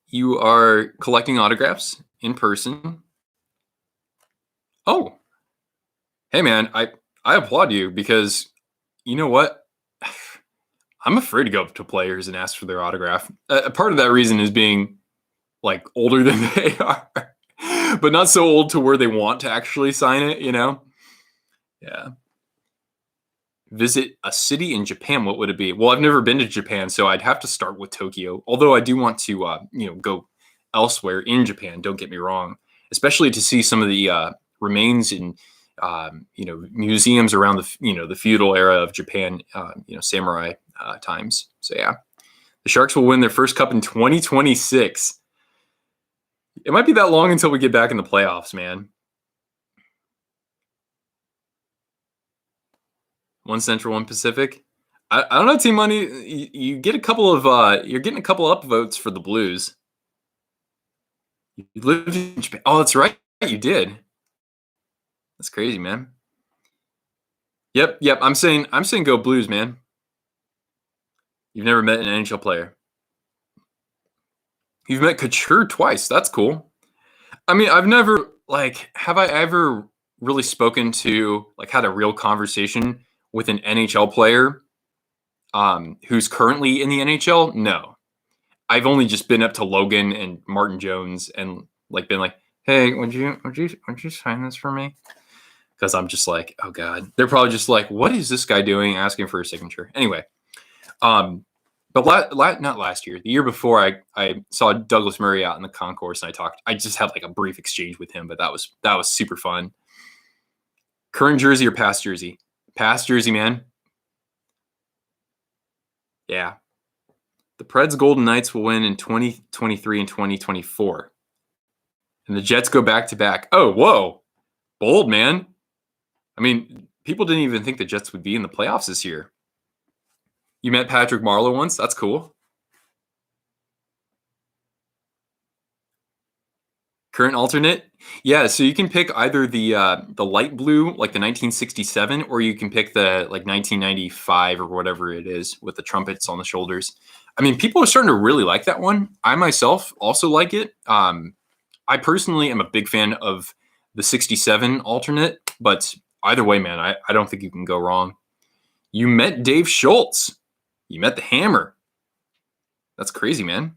You are collecting autographs in person. Oh, hey man, I applaud you because you know what? I'm afraid to go up to players and ask for their autograph. Part of that reason is being like older than they are, but not so old to where they want to actually sign it, Yeah. Visit a city in Japan. What would it be? Well, I've never been to Japan, so I'd have to start with Tokyo. Although I do want to, go elsewhere in Japan. Don't get me wrong, especially to see some of the remains in, museums around the feudal era of Japan. Samurai times. So yeah, the Sharks will win their first cup in 2026. It might be that long until we get back in the playoffs, man. One Central, one Pacific. I don't know, Team Money. You get a couple of you're getting a couple upvotes for the Blues. You lived in Japan. Oh, that's right. You did. That's crazy, man. Yep. I'm saying go Blues, man. You've never met an NHL player. You've met Couture twice. That's cool. I mean, I've never have I ever really spoken to had a real conversation with an NHL player who's currently in the NHL? No. I've only just been up to Logan and Martin Jones and been like, hey, would you sign this for me? Because I'm just like, oh God. They're probably just like, what is this guy doing asking for a signature? Anyway. But not last year. The year before, I saw Douglas Murray out in the concourse, and I just had a brief exchange with him, but that was super fun. Current jersey or past jersey? Past jersey, man. Yeah. The Preds Golden Knights will win in 2023 and 2024. And the Jets go back to back. Oh, whoa. Bold, man. I mean, people didn't even think the Jets would be in the playoffs this year. You met Patrick Marleau once? That's cool. Current alternate? Yeah, so you can pick either the light blue, like the 1967, or you can pick the 1995 or whatever it is with the trumpets on the shoulders. I mean, people are starting to really like that one. I myself also like it. I personally am a big fan of the 67 alternate, but either way, man, I don't think you can go wrong. You met Dave Schultz. You met the Hammer. That's crazy, man.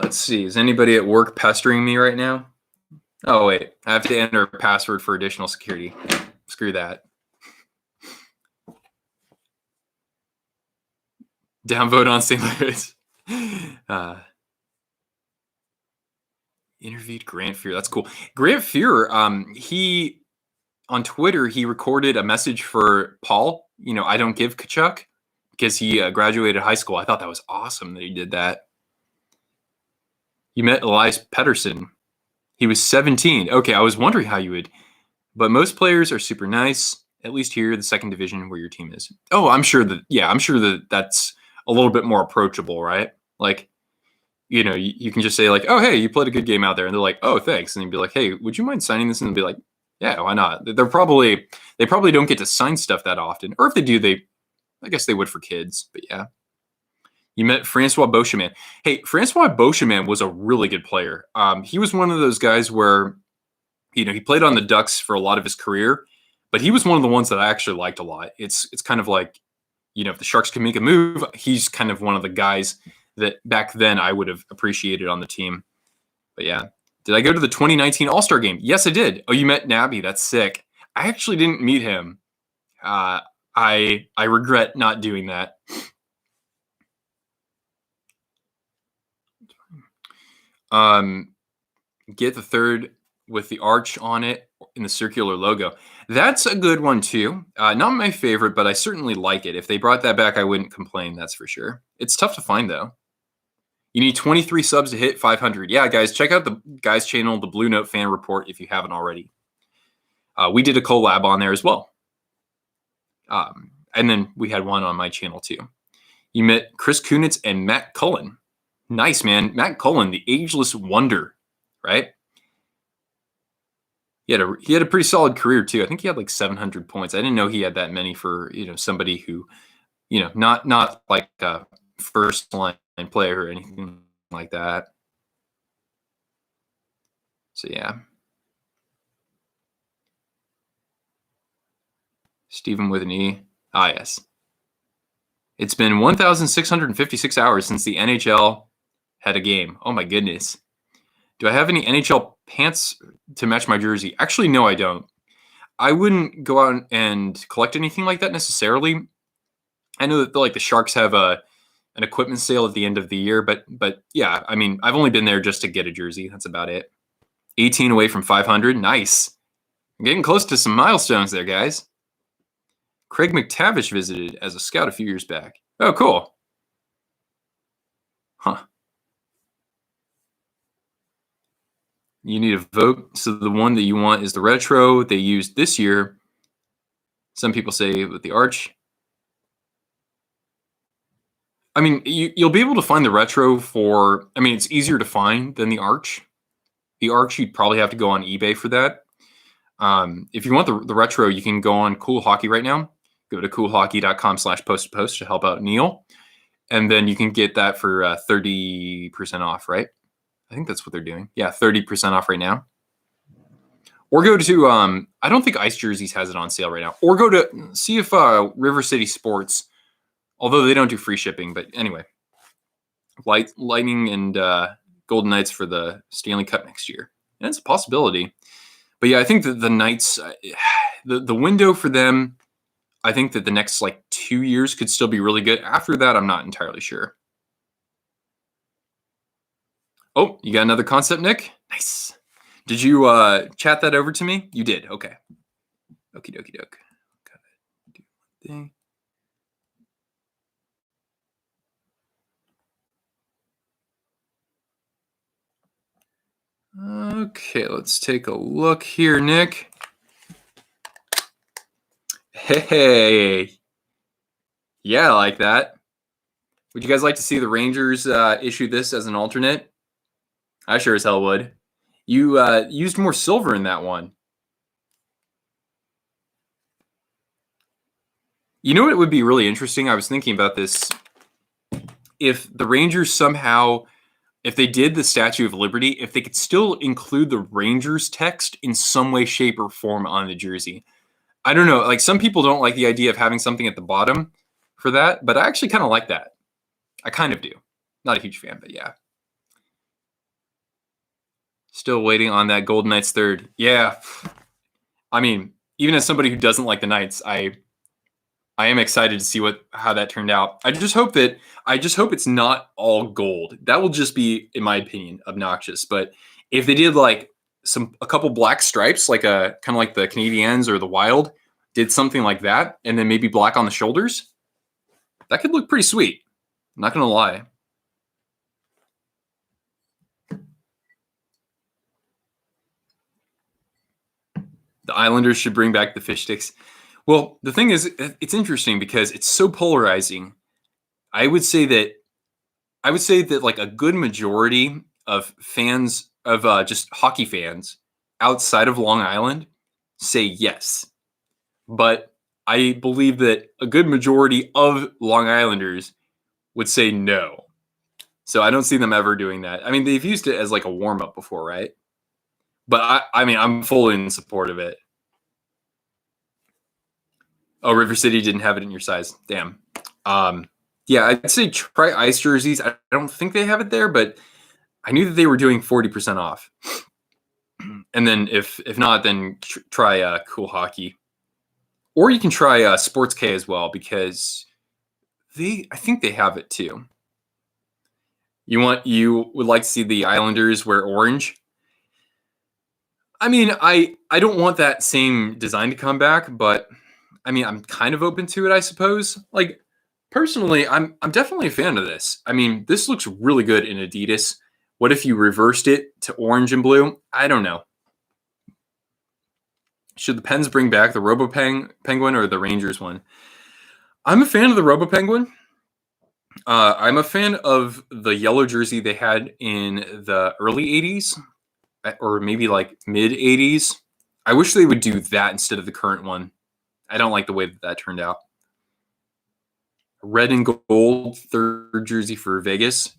Let's see. Is anybody at work pestering me right now? Oh, wait. I have to enter a password for additional security. Screw that. Downvote on St. Louis. Interviewed Grant Fuhr. That's cool. Grant Fuhr, he on Twitter, he recorded a message for Paul. I don't give Kachuk because he graduated high school. I thought that was awesome that he did that. You met Elias Pettersson. He was 17. Okay, I was wondering how you would. But most players are super nice, at least here, the second division where your team is. Oh, I'm sure that that's a little bit more approachable, right? You can just say oh, hey, you played a good game out there. And they're like, oh, thanks. And you'd be like, hey, would you mind signing this? And they'd be like, yeah, why not? They probably don't get to sign stuff that often. Or if they do, I guess they would for kids. But yeah. You met Francois Beauchemin. Hey, Francois Beauchemin was a really good player. He was one of those guys where, he played on the Ducks for a lot of his career, but he was one of the ones that I actually liked a lot. It's kind of like, if the Sharks can make a move, he's kind of one of the guys that back then I would have appreciated on the team. But yeah. Did I go to the 2019 All-Star game? Yes, I did. Oh, you met Nabby. That's sick. I actually didn't meet him. I regret not doing that. Get the third with the arch on it in the circular logo. That's a good one too. Not my favorite, but I certainly like it. If they brought that back, I wouldn't complain. That's for sure. It's tough to find though. You need 23 subs to hit 500. Yeah, guys, check out the guys' channel, the Blue Note Fan Report, if you haven't already. We did a collab on there as well. And then we had one on my channel too. You met Chris Kunitz and Matt Cullen. Nice, man. Matt Cullen, the ageless wonder, right? He had a pretty solid career too. I think he had like 700 points. I didn't know he had that many for, somebody who, not like a first line player or anything like that. So yeah. Stephen with an E. Ah, yes. It's been 1,656 hours since the NHL had a game. Oh my goodness. Do I have any NHL pants to match my jersey? Actually, no, I don't. I wouldn't go out and collect anything like that necessarily. I know that the Sharks have an equipment sale at the end of the year, but yeah, I mean, I've only been there just to get a jersey. That's about it. 18 away from 500. Nice. I'm getting close to some milestones there, guys. Craig McTavish visited as a scout a few years back. Oh, cool. Huh. You need a vote. So the one that you want is the retro they used this year. Some people say with the arch. I mean, you'll be able to find the retro for, I mean, it's easier to find than the arch. The arch, you'd probably have to go on eBay for that. If you want the retro, you can go on Cool Hockey right now. Go to coolhockey.com/post-to-post to help out Neil. And then you can get that for 30% off, right? I think that's what they're doing. Yeah, 30% off right now. Or go to, I don't think Ice Jerseys has it on sale right now. Or go to, see if River City Sports, although they don't do free shipping, but anyway. Lightning and Golden Knights for the Stanley Cup next year. And it's a possibility. But yeah, I think that the Knights, the window for them, I think that the next 2 years could still be really good. After that, I'm not entirely sure. Oh, you got another concept, Nick? Nice. Did you chat that over to me? You did. Okay. Okie dokie doke. Gotta do one thing. Okay, let's take a look here, Nick. Hey. Yeah, I like that. Would you guys like to see the Rangers issue this as an alternate? I sure as hell would. You used more silver in that one. You know what would be really interesting? I was thinking about this. If the Rangers somehow, if they did the Statue of Liberty, if they could still include the Rangers text in some way, shape, or form on the jersey. I don't know. Some people don't like the idea of having something at the bottom for that, but I actually kind of like that. I kind of do. Not a huge fan, but yeah. Still waiting on that Golden Knights third. Yeah. I mean, even as somebody who doesn't like the Knights, I am excited to see how that turned out. I just hope it's not all gold. That will just be, in my opinion, obnoxious. But if they did a couple black stripes, kind of like the Canadiens or the Wild, did something like that, and then maybe black on the shoulders, that could look pretty sweet. I'm not gonna lie. The Islanders should bring back the fish sticks. Well, the thing is, it's interesting because it's so polarizing. I would say that a good majority of fans of just hockey fans outside of Long Island say yes. But I believe that a good majority of Long Islanders would say no. So I don't see them ever doing that. I mean, they've used it as a warm-up before, right? But I mean, I'm fully in support of it. Oh, River City didn't have it in your size. Damn. Yeah, I'd say try Ice Jerseys. I don't think they have it there, but I knew that they were doing 40% off. And then if not, then try Cool Hockey. Or you can try Sports K as well, because I think they have it too. You would like to see the Islanders wear orange? I mean, I don't want that same design to come back, but I mean, I'm kind of open to it, I suppose. Personally, I'm definitely a fan of this. I mean, this looks really good in Adidas. What if you reversed it to orange and blue? I don't know. Should the Pens bring back the Penguin or the Rangers one? I'm a fan of the Robo Penguin. I'm a fan of the yellow jersey they had in the early 80s or maybe like mid 80s. I wish they would do that instead of the current one. I don't like the way that turned out. Red and gold third jersey for Vegas.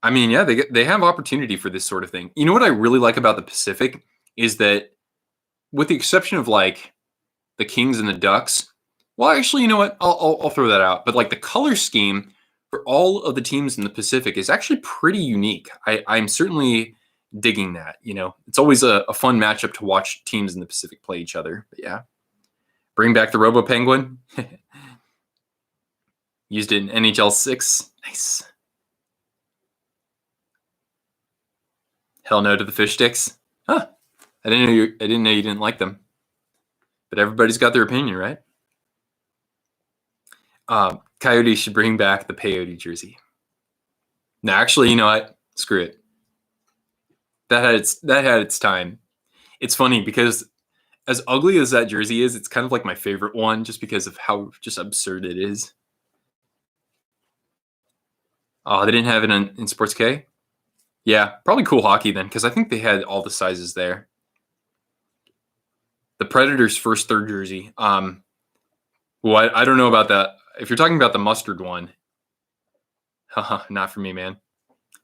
I mean, yeah, they have opportunity for this sort of thing. You know what I really like about the Pacific is that, with the exception of like the Kings and the Ducks, well, actually, you know what? I'll throw that out. But like the color scheme for all of the teams in the Pacific is actually pretty unique. I'm certainly digging that. You know, it's always a fun matchup to watch teams in the Pacific play each other. But yeah, bring back the Robo Penguin. Used it in NHL 6. Nice. Hell no to the fish sticks. Huh. I didn't know you didn't like them. But everybody's got their opinion, right? Coyote should bring back the peyote jersey. No, actually, you know what? Screw it. That had its time. It's funny because as ugly as that jersey is, it's kind of like my favorite one just because of how just absurd it is. Oh, they didn't have it in Sports K? Yeah, probably Cool Hockey then, because I think they had all the sizes there. The Predators' first third jersey. Well, I don't know about that. If you're talking about the mustard one, not for me, man.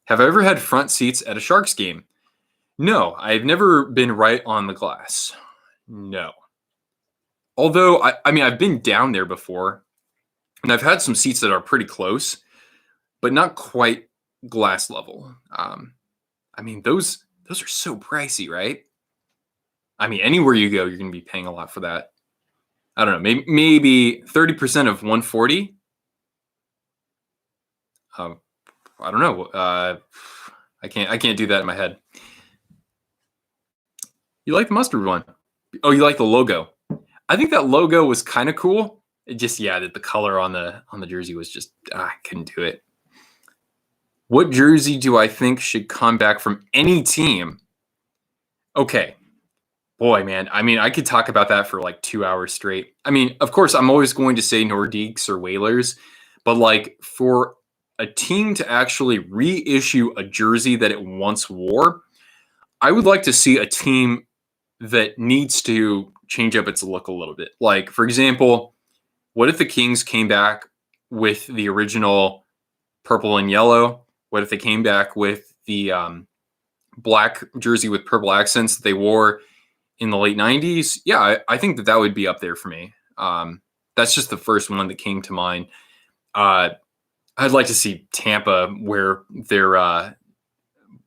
Have I ever had front seats at a Sharks game? No, I've never been right on the glass. No. Although, I mean, I've been down there before, and I've had some seats that are pretty close, but not quite glass level. I mean, those are so pricey, right? I mean, anywhere you go, you're going to be paying a lot for that. I don't know, maybe 30% of 140. I don't know. I can't do that in my head. You like the mustard one? Oh, you like the logo? I think that logo was kind of cool. It just the color on the jersey was just I couldn't do it. What jersey do I think should come back from any team? Okay. Boy, man. I mean, I could talk about that for like 2 hours straight. I mean, of course, I'm always going to say Nordiques or Whalers, but like for a team to actually reissue a jersey that it once wore, I would like to see a team that needs to change up its look a little bit. Like, for example, what if the Kings came back with the original purple and yellow? What if they came back with the black jersey with purple accents that they wore in the late 90s? Yeah, I think that would be up there for me. That's just the first one that came to mind. I'd like to see Tampa wear their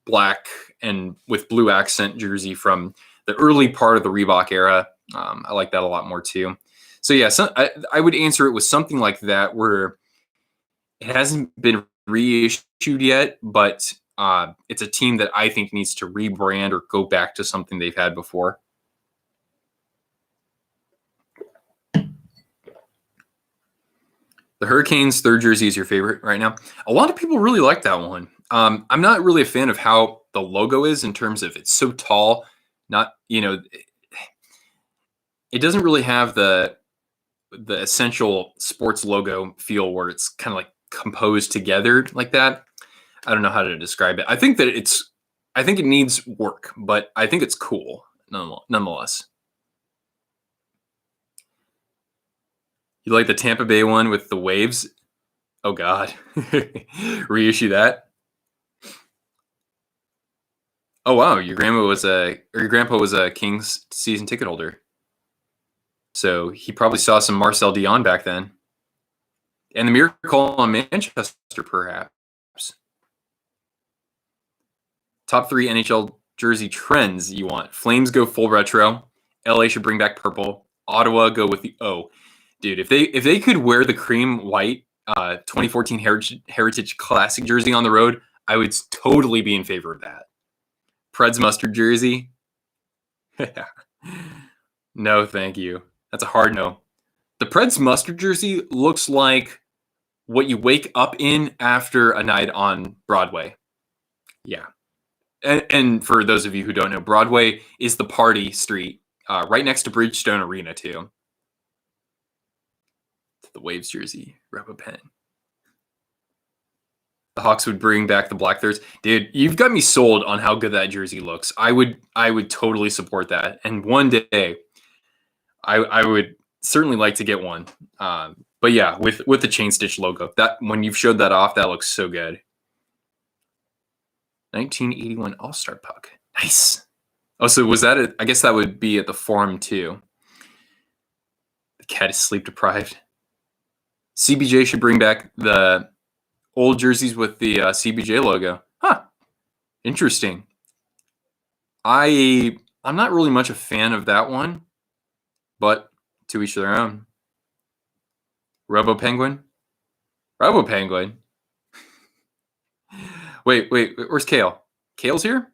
black and with blue accent jersey from the early part of the Reebok era. I like that a lot more too. So yeah, I would answer it with something like that where it hasn't been reissued yet, but it's a team that I think needs to rebrand or go back to something they've had before. The Hurricanes' third jersey is your favorite right now. A lot of people really like that one. I'm not really a fan of how the logo is in terms of it's so tall. Not, it doesn't really have the essential sports logo feel where it's kind of like composed together like that. I don't know how to describe it. I think it needs work, but I think it's cool nonetheless. You like the Tampa Bay one with the waves? Oh God, reissue that. Oh wow, your grandpa was a Kings season ticket holder, so he probably saw some Marcel Dion back then, and the Miracle on Manchester, perhaps. Top 3 NHL jersey trends you want: Flames go full retro, LA should bring back purple, Ottawa go with the O. Dude, if they could wear the cream white 2014 Heritage Classic jersey on the road, I would totally be in favor of that. Preds mustard jersey? No, thank you. That's a hard no. The Preds mustard jersey looks like what you wake up in after a night on Broadway. Yeah. And for those of you who don't know, Broadway is the party street right next to Bridgestone Arena too. The Waves jersey, RoboPen. The Hawks would bring back the black thirds. Dude, you've got me sold on how good that jersey looks. I would totally support that. And one day, I would certainly like to get one. But yeah, with the chain stitch logo, that when you've showed that off, that looks so good. 1981 All-Star puck. Nice. Oh, so was that I guess that would be at the Forum too. The cat is sleep deprived. CBJ should bring back the old jerseys with the CBJ logo. Huh. Interesting. I'm not really much a fan of that one, but to each their own. Robo Penguin. Wait, where's Kale? Kale's here?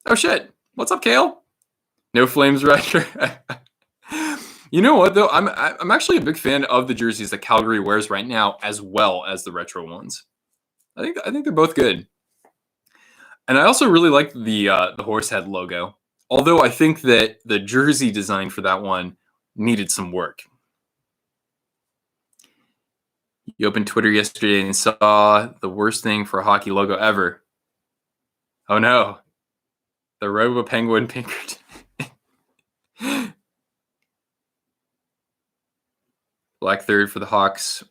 Oh shit. What's up, Kale? No Flames Rider. You know what though? I'm actually a big fan of the jerseys that Calgary wears right now, as well as the retro ones. I think they're both good. And I also really like the Horsehead logo. Although I think that the jersey design for that one needed some work. You opened Twitter yesterday and saw the worst thing for a hockey logo ever. Oh no. The Robo Penguin Pinkerton. Black third for the Hawks.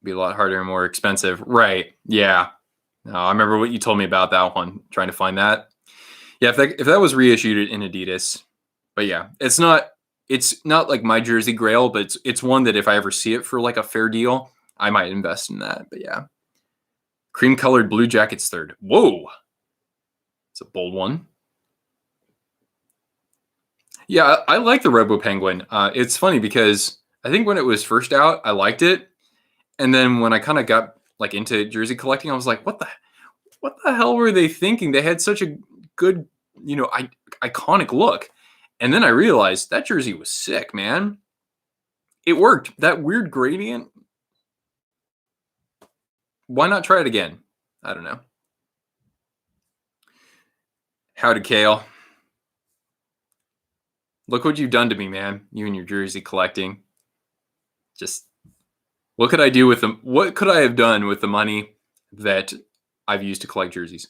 Be a lot harder and more expensive. Right. Yeah. No, I remember what you told me about that one. Trying to find that. Yeah, if that was reissued in Adidas. But yeah, it's not like my jersey grail, but it's one that if I ever see it for like a fair deal, I might invest in that. But yeah. Cream colored Blue Jackets third. Whoa. It's a bold one. Yeah, I like the Robo Penguin. It's funny because I think when it was first out, I liked it. And then when I kind of got like into jersey collecting, I was like, what the hell were they thinking? They had such a good, iconic look. And then I realized that jersey was sick, man. It worked. That weird gradient. Why not try it again? I don't know. Howdy, Kale. Look what you've done to me, man. You and your jersey collecting. Just what could I do with them? What could I have done with the money that I've used to collect jerseys?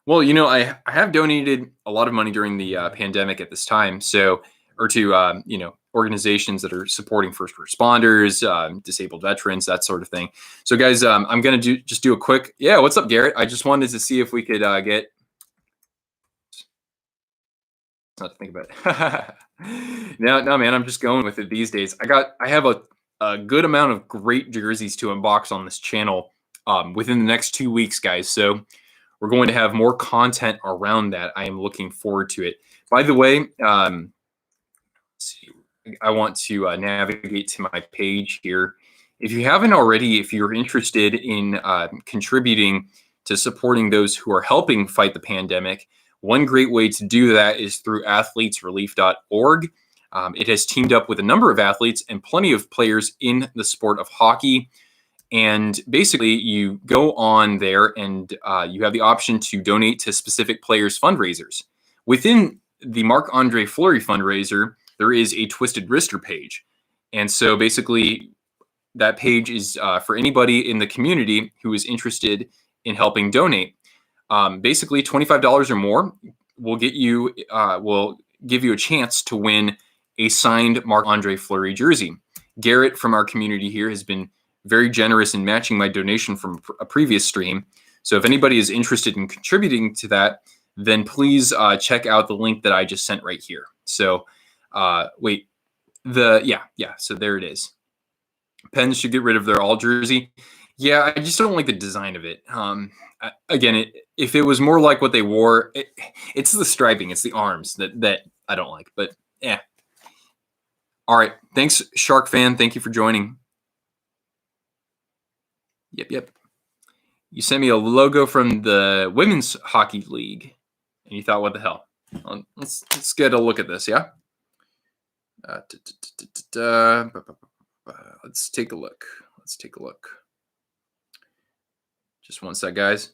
Well, I have donated a lot of money during the pandemic at this time. So, or to, organizations that are supporting first responders, disabled veterans, that sort of thing. So guys, I'm going to just do a quick, yeah, what's up, Garrett? I just wanted to see if we could get, not to think about it. No, man, I'm just going with it these days. I have a good amount of great jerseys to unbox on this channel within the next 2 weeks, guys. So we're going to have more content around that. I am looking forward to it. By the way, let's see, I want to navigate to my page here. If you haven't already, if you're interested in contributing to supporting those who are helping fight the pandemic, one great way to do that is through athletesrelief.org. It has teamed up with a number of athletes and plenty of players in the sport of hockey. And basically, you go on there and you have the option to donate to specific players' fundraisers. Within the Marc-Andre Fleury fundraiser, there is a Twisted Wrister page. And so basically, that page is for anybody in the community who is interested in helping donate. Basically, $25 or more will give you a chance to win a signed Marc-Andre Fleury jersey. Garrett from our community here has been very generous in matching my donation from a previous stream. So if anybody is interested in contributing to that, then please check out the link that I just sent right here. So so there it is. Pens should get rid of their all jersey. Yeah, I just don't like the design of it. Again, if it was more like what they wore, it's the striping, it's the arms that I don't like. But yeah. All right. Thanks, Shark Fan. Thank you for joining. Yep. You sent me a logo from the Women's Hockey League, and you thought, what the hell? Let's get a look at this, yeah? Let's take a look. Just one sec, guys.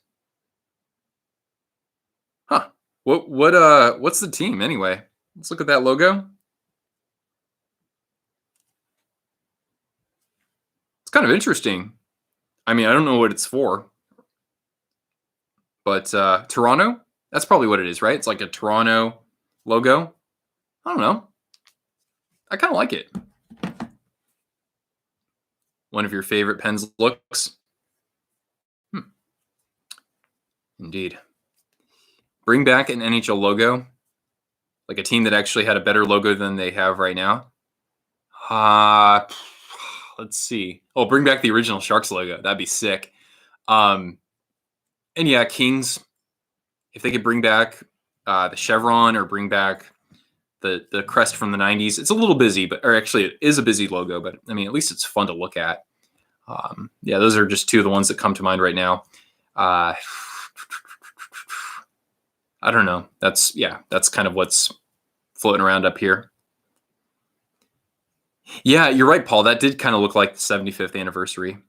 Huh. What's the team anyway? Let's look at that logo. It's kind of interesting. I mean, I don't know what it's for, but Toronto, that's probably what it is, right? It's like a Toronto logo. I don't know. I kind of like it. One of your favorite Pens looks. Indeed. Bring back an NHL logo, like a team that actually had a better logo than they have right now. Let's see. Oh, bring back the original Sharks logo. That'd be sick. And yeah, Kings, if they could bring back the chevron or bring back the crest from the 90s. It's a little busy, or actually it is a busy logo, but I mean, at least it's fun to look at. Yeah, those are just two of the ones that come to mind right now. I don't know. That's kind of what's floating around up here. Yeah, you're right, Paul. That did kind of look like the 75th anniversary.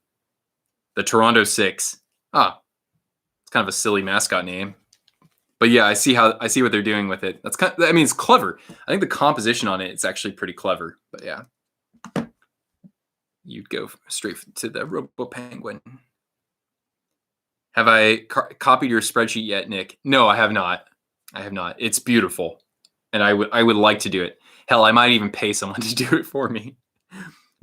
The Toronto Six. It's kind of a silly mascot name. But yeah, I see what they're doing with it. That's it's clever. I think the composition on it is actually pretty clever. But yeah. You'd go straight to the Robo Penguin. Have I copied your spreadsheet yet, Nick? No, I have not. It's beautiful. And I would like to do it. Hell, I might even pay someone to do it for me.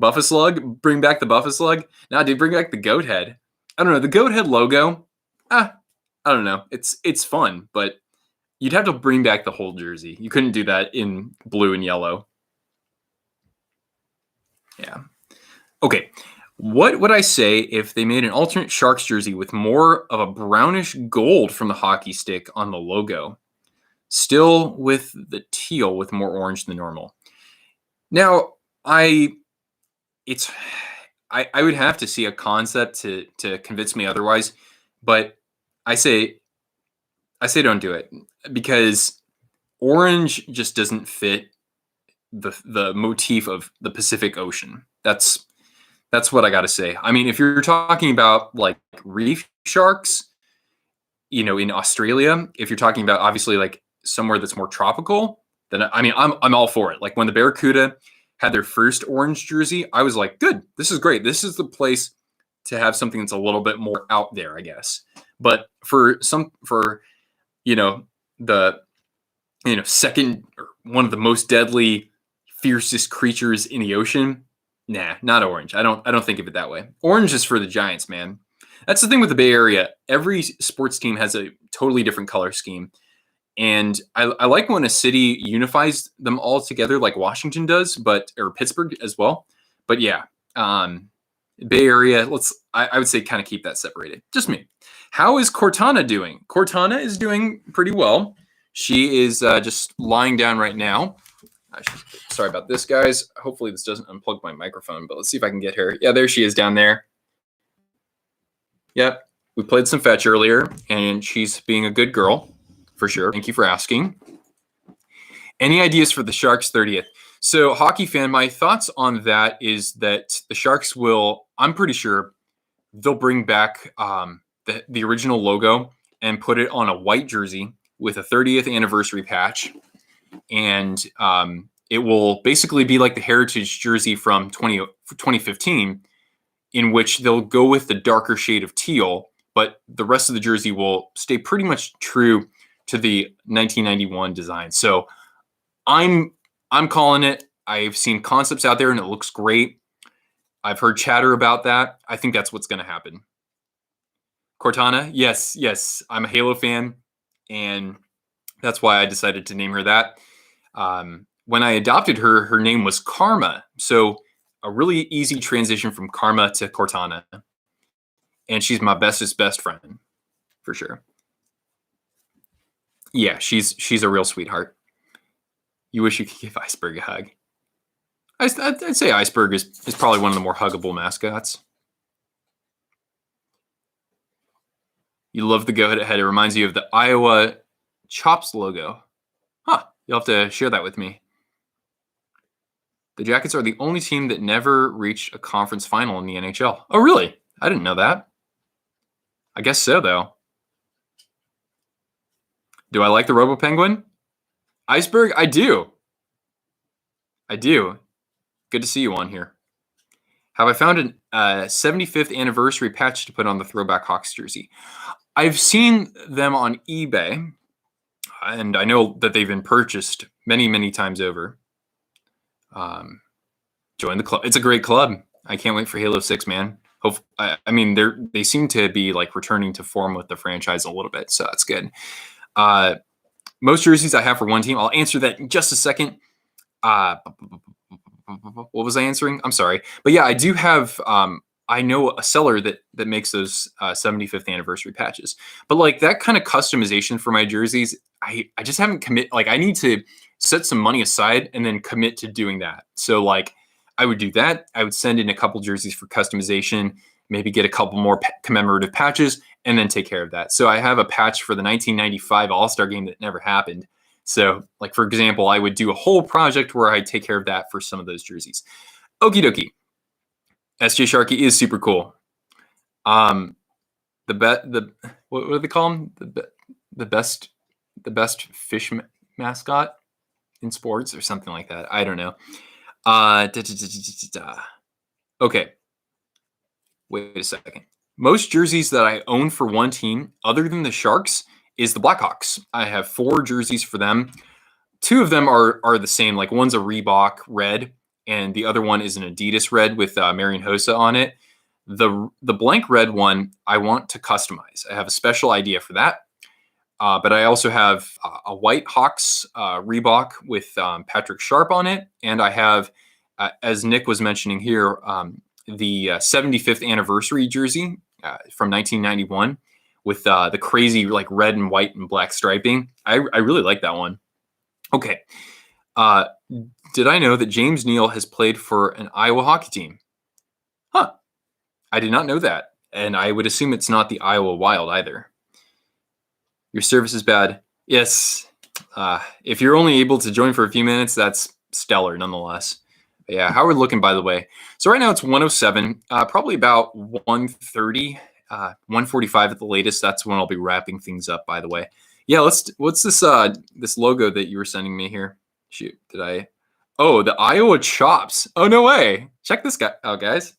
Buffaslug? Bring back the Buffaslug? Nah, dude, bring back the goat head. I don't know. The goat head logo, I don't know. It's fun, but you'd have to bring back the whole jersey. You couldn't do that in blue and yellow. Yeah. Okay. What would I say if they made an alternate Sharks jersey with more of a brownish gold from the hockey stick on the logo? Still with the teal with more orange than normal. Now, I would have to see a concept to convince me otherwise, but I say don't do it because orange just doesn't fit the motif of the Pacific Ocean. That's what I got to say. I mean, if you're talking about like reef sharks, in Australia, if you're talking about obviously like somewhere that's more tropical, then I mean, I'm all for it. Like when the Barracuda had their first orange jersey, I was like, good, this is great. This is the place to have something that's a little bit more out there, I guess. But for the second or one of the most deadly, fiercest creatures in the ocean, nah, not orange. I don't think of it that way. Orange is for the Giants, man. That's the thing with the Bay Area. Every sports team has a totally different color scheme. And I like when a city unifies them all together like Washington does, or Pittsburgh as well. But yeah, Bay Area, I would say kind of keep that separated. Just me. How is Cortana doing? Cortana is doing pretty well. She is just lying down right now. Sorry about this, guys. Hopefully this doesn't unplug my microphone, but let's see if I can get her. Yeah, there she is down there. Yep, we played some fetch earlier, and she's being a good girl, for sure. Thank you for asking. Any ideas for the Sharks 30th? So, hockey fan, my thoughts on that is that the Sharks I'm pretty sure they'll bring back the original logo and put it on a white jersey with a 30th anniversary patch. And it will basically be like the heritage jersey from 2015, in which they'll go with the darker shade of teal, but the rest of the jersey will stay pretty much true to the 1991 design. So I'm calling it. I've seen concepts out there and it looks great. I've heard chatter about that. I think that's what's going to happen. Cortana, yes, I'm a Halo fan, and that's why I decided to name her that. When I adopted her, her name was Karma. So a really easy transition from Karma to Cortana. And she's my bestest best friend, for sure. Yeah, she's a real sweetheart. You wish you could give Iceberg a hug. I'd say Iceberg is probably one of the more huggable mascots. You love the goat head. It reminds you of the Iowa Chops logo. Huh. You'll have to share that with me. The Jackets are the only team that never reached a conference final in the NHL. Oh, really? I didn't know that. I guess so, though. Do I like the Robo Penguin? Iceberg? I do. I do. Good to see you on here. Have I found a 75th anniversary patch to put on the Throwback Hawks jersey? I've seen them on eBay, and I know that they've been purchased many, many times over. Join the club. It's a great club. I can't wait for Halo 6, man. I mean, they seem to be like returning to form with the franchise a little bit, so that's good. Most jerseys I have for one team. I'll answer that in just a second. What was I answering? I'm sorry. But yeah, I do have, I know a seller that makes those 75th anniversary patches. But like that kind of customization for my jerseys, I just haven't commit. Like I need to set some money aside and then commit to doing that. So like I would do that. I would send in a couple jerseys for customization, maybe get a couple more commemorative patches, and then take care of that. So I have a patch for the 1995 All-Star game that never happened. So, like, for example, I would do a whole project where I take care of that for some of those jerseys. Okie dokie. SJ Sharkey is super cool. What do they call him? The best fish mascot in sports or something like that. I don't know. Okay. Wait a second. Most jerseys that I own for one team, other than the Sharks, is the Blackhawks. I have 4 jerseys for them. 2 of them are the same. Like one's a Reebok red, and the other one is an Adidas red with Marian Hossa on it. The blank red one I want to customize. I have a special idea for that. But I also have a white Hawks Reebok with Patrick Sharp on it, and I have, as Nick was mentioning here, the 75th anniversary jersey from 1991. With the crazy like red and white and black striping. I really like that one. Okay. Did I know that James Neal has played for an Iowa hockey team? Huh. I did not know that. And I would assume it's not the Iowa Wild either. Your service is bad. Yes. If you're only able to join for a few minutes, that's stellar nonetheless. But yeah, how are we looking, by the way? So right now it's 107, probably about 130. 145 at the latest. That's when I'll be wrapping things up, by the way. Yeah, what's this this logo that you were sending me here? Shoot, did I? Oh, the Iowa Chops. Oh, no way. Check this guy out, guys.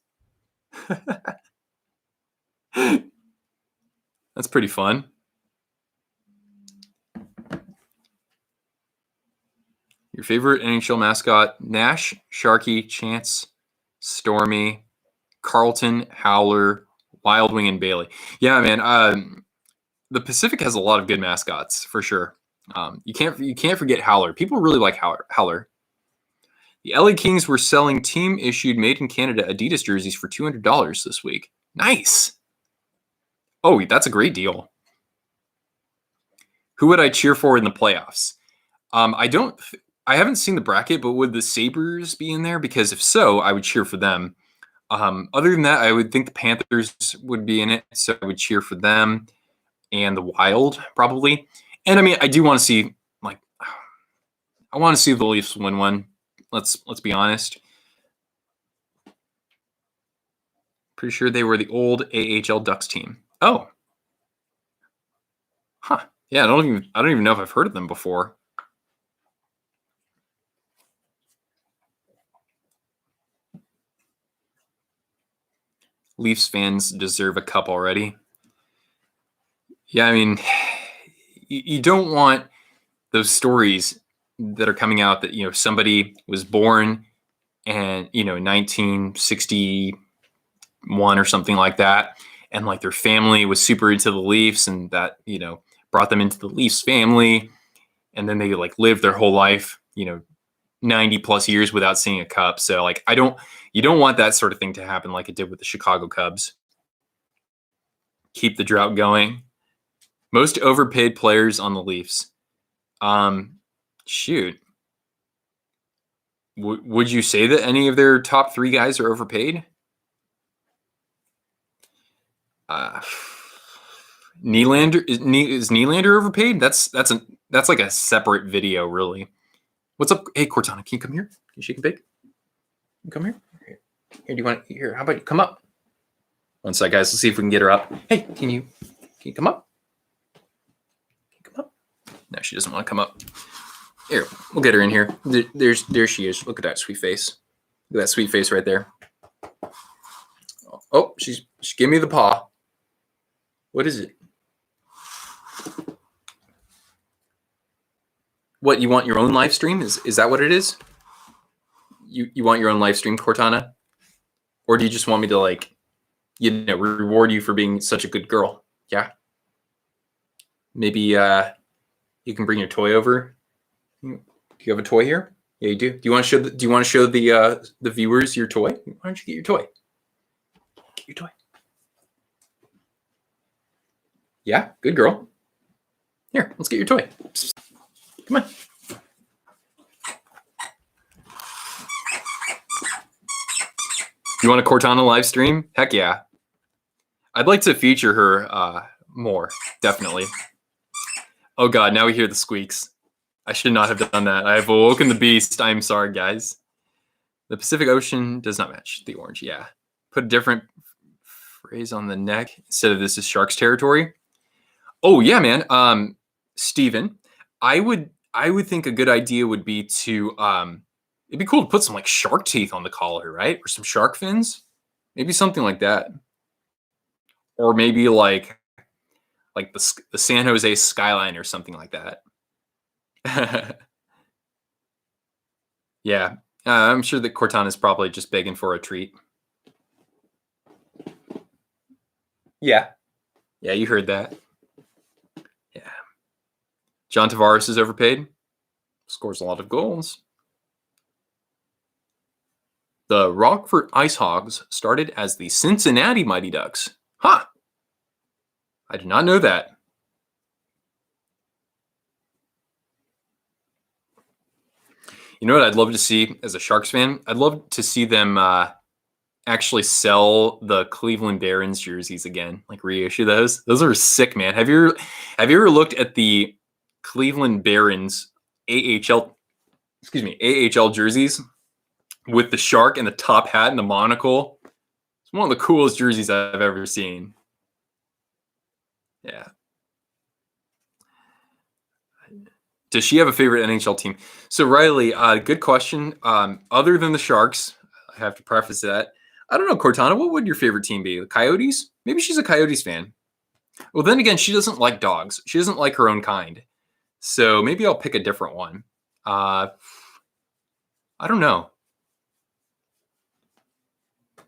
That's pretty fun. Your favorite NHL mascot: Nash, Sharky, Chance, Stormy, Carlton, Howler, Wild Wing, and Bailey. Yeah, man. The Pacific has a lot of good mascots for sure. You can't forget Howler. People really like Howler. The LA Kings were selling team-issued made in Canada Adidas jerseys for $200 this week. Nice. Oh, that's a great deal. Who would I cheer for in the playoffs? I haven't seen the bracket, but would the Sabres be in there? Because if so, I would cheer for them. Other than that, I would think the Panthers would be in it, so I would cheer for them, and the Wild probably. And I mean, I do want to see I want to see the Leafs win one. Let's be honest. Pretty sure they were the old AHL Ducks team. Oh, huh? Yeah, I don't even know if I've heard of them before. Leafs fans deserve a cup already. Yeah, I mean, you don't want those stories that are coming out that, somebody was born and, 1961 or something like that. And like their family was super into the Leafs and that, brought them into the Leafs family. And then they like lived their whole life, 90 plus years without seeing a cup. So like, you don't want that sort of thing to happen like it did with the Chicago Cubs. Keep the drought going. Most overpaid players on the Leafs. Shoot. Would you say that any of their top 3 guys are overpaid? Nylander is Nylander overpaid? That's like a separate video, really. What's up? Hey, Cortana, can you come here? Can you shake and bake? You come here. Here, do you want here? How about you come up? One sec, guys. Let's see if we can get her up. Hey, can you come up? Can you come up? No, she doesn't want to come up. Here, we'll get her in here. There she is. Look at that sweet face. Look at that sweet face right there. Oh, she gave me the paw. What is it? What, you want your own live stream? Is that what it is? You want your own live stream, Cortana? Or do you just want me to, like, you know, reward you for being such a good girl? Yeah. Maybe you can bring your toy over. Do you have a toy here? Yeah, you do. Do you want to show the viewers your toy? Why don't you get your toy? Get your toy. Yeah, good girl. Here, let's get your toy. Come on. You want a Cortana live stream? Heck yeah. I'd like to feature her more, definitely. Oh god, now we hear the squeaks. I should not have done that. I have awoken the beast. I'm sorry, guys. The Pacific Ocean does not match the orange. Yeah. Put a different phrase on the neck instead of this is shark's territory. Oh yeah, man. Steven, I would think a good idea would be to it'd be cool to put some like shark teeth on the collar, right? Or some shark fins. Maybe something like that. Or maybe like the San Jose skyline or something like that. Yeah. I'm sure that Cortana's probably just begging for a treat. Yeah. Yeah, you heard that. Yeah. John Tavares is overpaid. Scores a lot of goals. The Rockford Ice Hogs started as the Cincinnati Mighty Ducks. Huh. I did not know that. You know what I'd love to see as a Sharks fan? I'd love to see them actually sell the Cleveland Barons jerseys again, like reissue those. Those are sick, man. Have you ever looked at the Cleveland Barons AHL jerseys with the shark and the top hat and the monocle? It's one of the coolest jerseys I've ever seen. Yeah. Does she have a favorite NHL team? So Riley, good question. Other than the Sharks, I have to preface that. I don't know, Cortana, what would your favorite team be? The Coyotes? Maybe she's a Coyotes fan. Well, then again, she doesn't like dogs. She doesn't like her own kind. So maybe I'll pick a different one. I don't know.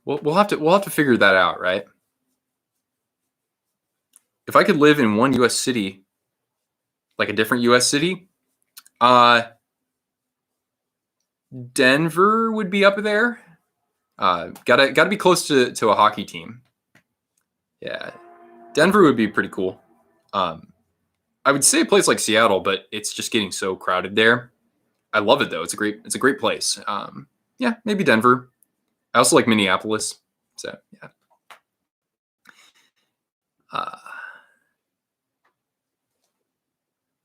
We'll have to figure that out, right? If I could live in one U.S. city, like a different U.S. city, Denver would be up there. Gotta be close to a hockey team. Yeah, Denver would be pretty cool. I would say a place like Seattle, but it's just getting so crowded there. I love it though. It's a great place. Yeah, maybe Denver. I also like Minneapolis. So yeah. I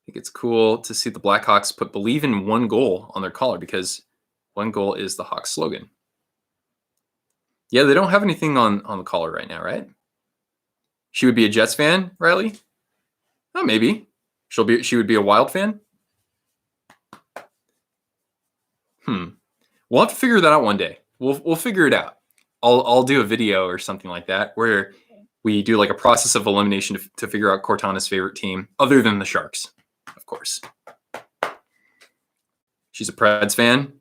think it's cool to see the Blackhawks put "Believe in one goal" on their collar because one goal is the Hawks slogan. Yeah, they don't have anything on the collar right now, right? She would be a Jets fan, Riley? Oh, maybe. She would be a Wild fan? We'll have to figure that out one day. We'll figure it out. I'll do a video or something like that where we do like a process of elimination to figure out Cortana's favorite team other than the Sharks, of course. She's a Preds fan.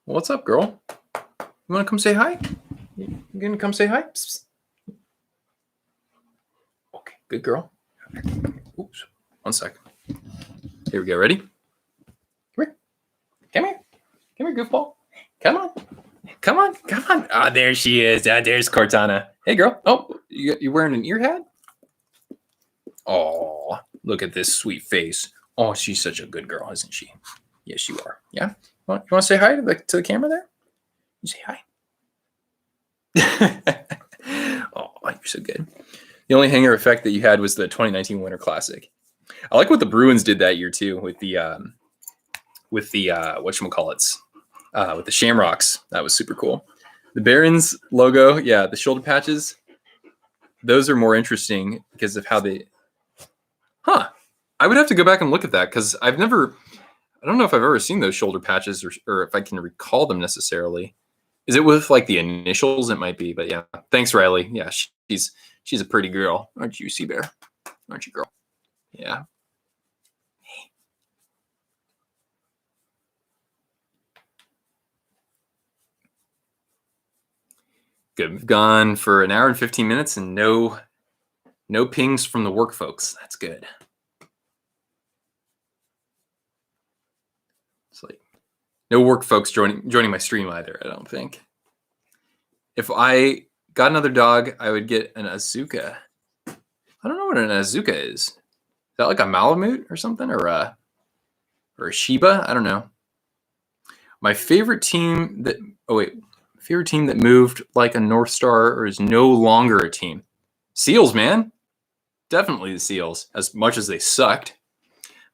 What's up, girl? You want to come say hi? You gonna come say hi? Psst. Okay, good girl. Oops, 1 second. Here we go. Ready? Come here. Come here. Come here, goofball. Come on. Come on. Come on. Ah, there she is. There's Cortana. Hey, girl. Oh, you wearing an ear hat? Oh, look at this sweet face. Oh, she's such a good girl, isn't she? Yes, you are. Yeah. You want to say hi to the camera there? You say hi. Oh, you're so good. The only hanger effect that you had was the 2019 Winter Classic. I like what the Bruins did that year too with the whatchamacallits, with the Shamrocks. That was super cool. The Barons logo, yeah, the shoulder patches, those are more interesting because of how they. Huh. I would have to go back and look at that because I don't know if I've ever seen those shoulder patches or if I can recall them necessarily. Is it with like the initials? It might be, but yeah. Thanks, Riley. Yeah, she's a pretty girl, aren't you, Sea Bear? Aren't you, girl? Yeah. Good. We've gone for an hour and 15 minutes and no pings from the work folks. That's good. It's like no work folks joining my stream either, I don't think. If I got another dog, I would get an Azuka. I don't know what an Azuka is. Is that like a Malamute or something? Or a Shiba? I don't know. My favorite team that moved like a North Star or is no longer a team. Seals, man. Definitely the Seals, as much as they sucked.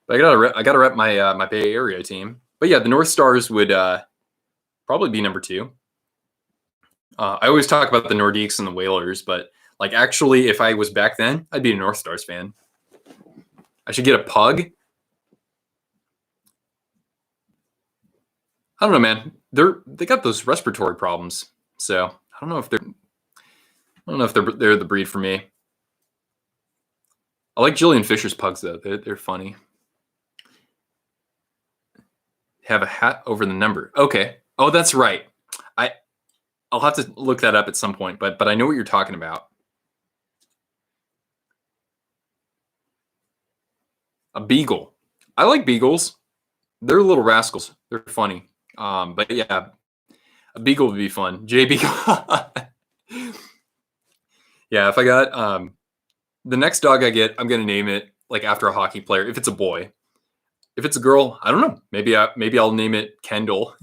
But I gotta rep my my Bay Area team. But yeah, the North Stars would probably be number 2. I always talk about the Nordiques and the Whalers, but like actually, if I was back then, I'd be a North Stars fan. I should get a pug. I don't know, man. They got those respiratory problems, so I don't know if they're the breed for me. I like Jillian Fisher's pugs though; they're funny. Have a hat over the number. Okay. Oh, that's right. I'll have to look that up at some point, but I know what you're talking about. A beagle. I like beagles. They're little rascals. They're funny. But yeah, a beagle would be fun. J Beagle. Yeah, if I got the next dog I get, I'm gonna name it like after a hockey player. If it's a boy, if it's a girl, I don't know. Maybe I'll name it Kendall.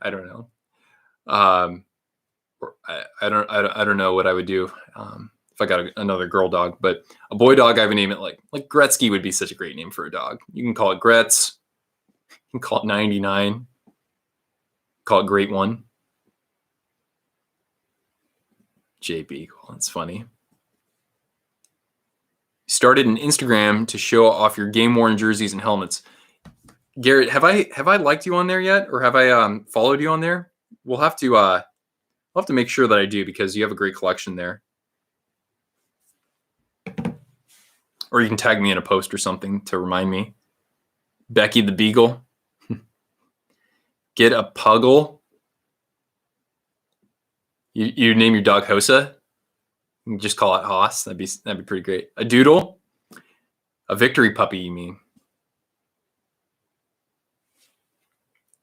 I don't know. I don't know what I would do if I got another girl dog, but a boy dog, I would name it like Gretzky would be such a great name for a dog. You can call it Gretz. You can call it 99. Call it Great One. J Beagle. That's funny. Started an Instagram to show off your game worn jerseys and helmets. Garrett, have I liked you on there yet, or have I followed you on there? We'll have to make sure that I do because you have a great collection there. Or you can tag me in a post or something to remind me. Becky the Beagle. Get a Puggle. You name your dog Hosa. You just call it Hoss. That'd be pretty great. A Doodle. A Victory Puppy, you mean?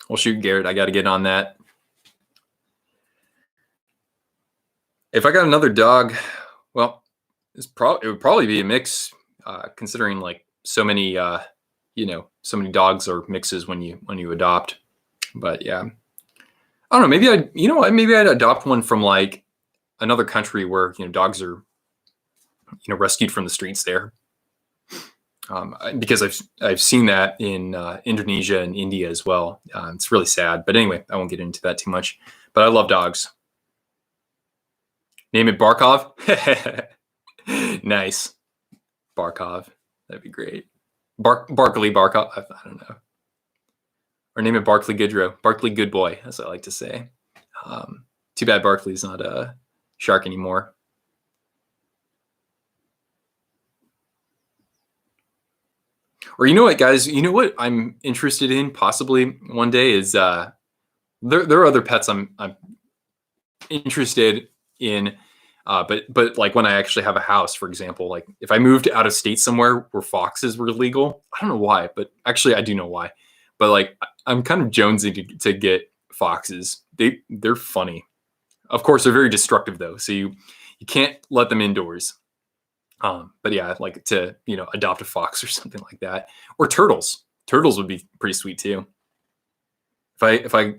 Well, shoot, Garrett, I got to get on that. If I got another dog, well, it would probably be a mix, considering like so many dogs are mixes when you adopt. But yeah, I don't know. Maybe I'd adopt one from like another country where dogs are rescued from the streets there. Because I've seen that in Indonesia and India as well. It's really sad, but anyway, I won't get into that too much. But I love dogs. Name it Barkov. Nice, Barkov. That'd be great. Barkley Barkov. I don't know. Or name it Barkley Goodrow. Barkley Good Boy, as I like to say. Too bad Barkley's not a Shark anymore. Or you know what, guys? You know what I'm interested in possibly one day is there are other pets I'm interested in, but like when I actually have a house, for example, like if I moved out of state somewhere where foxes were legal, I don't know why, but actually I do know why. But like I'm kind of jonesing to get foxes. They're funny. Of course, they're very destructive though, so you can't let them indoors. But yeah, I'd like to, adopt a fox or something like that. Or turtles. Turtles would be pretty sweet too. If I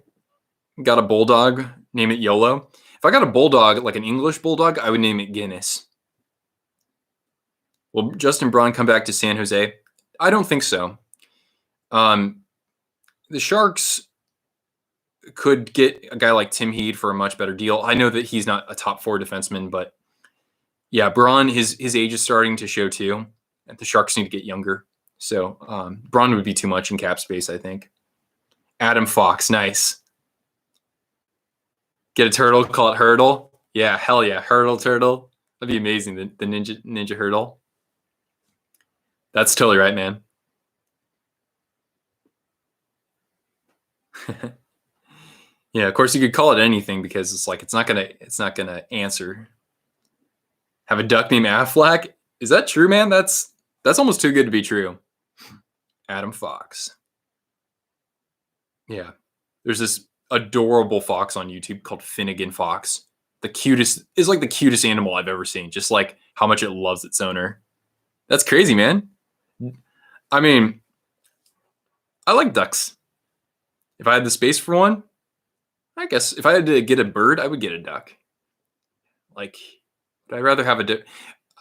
got a bulldog, name it YOLO. If I got a bulldog, like an English bulldog, I would name it Guinness. Will Justin Braun come back to San Jose? I don't think so. The Sharks could get a guy like Tim Heed for a much better deal. I know that he's not a top 4 defenseman, but yeah, Braun, his age is starting to show too. And the Sharks need to get younger. So Braun would be too much in cap space, I think. Adam Fox, nice. Get a turtle, call it Hurdle. Yeah, hell yeah, Hurdle Turtle. That'd be amazing, the Ninja Hurdle. That's totally right, man. Yeah, of course you could call it anything because it's like it's not gonna answer. Have a duck named Aflac? Is that true, man? That's almost too good to be true. Adam Fox. Yeah. There's this adorable fox on YouTube called Finnegan Fox. The cutest animal I've ever seen, just like how much it loves its owner. That's crazy, man. I mean, I like ducks. If I had the space for one, I guess if I had to get a bird, I would get a duck. Like, I'd rather have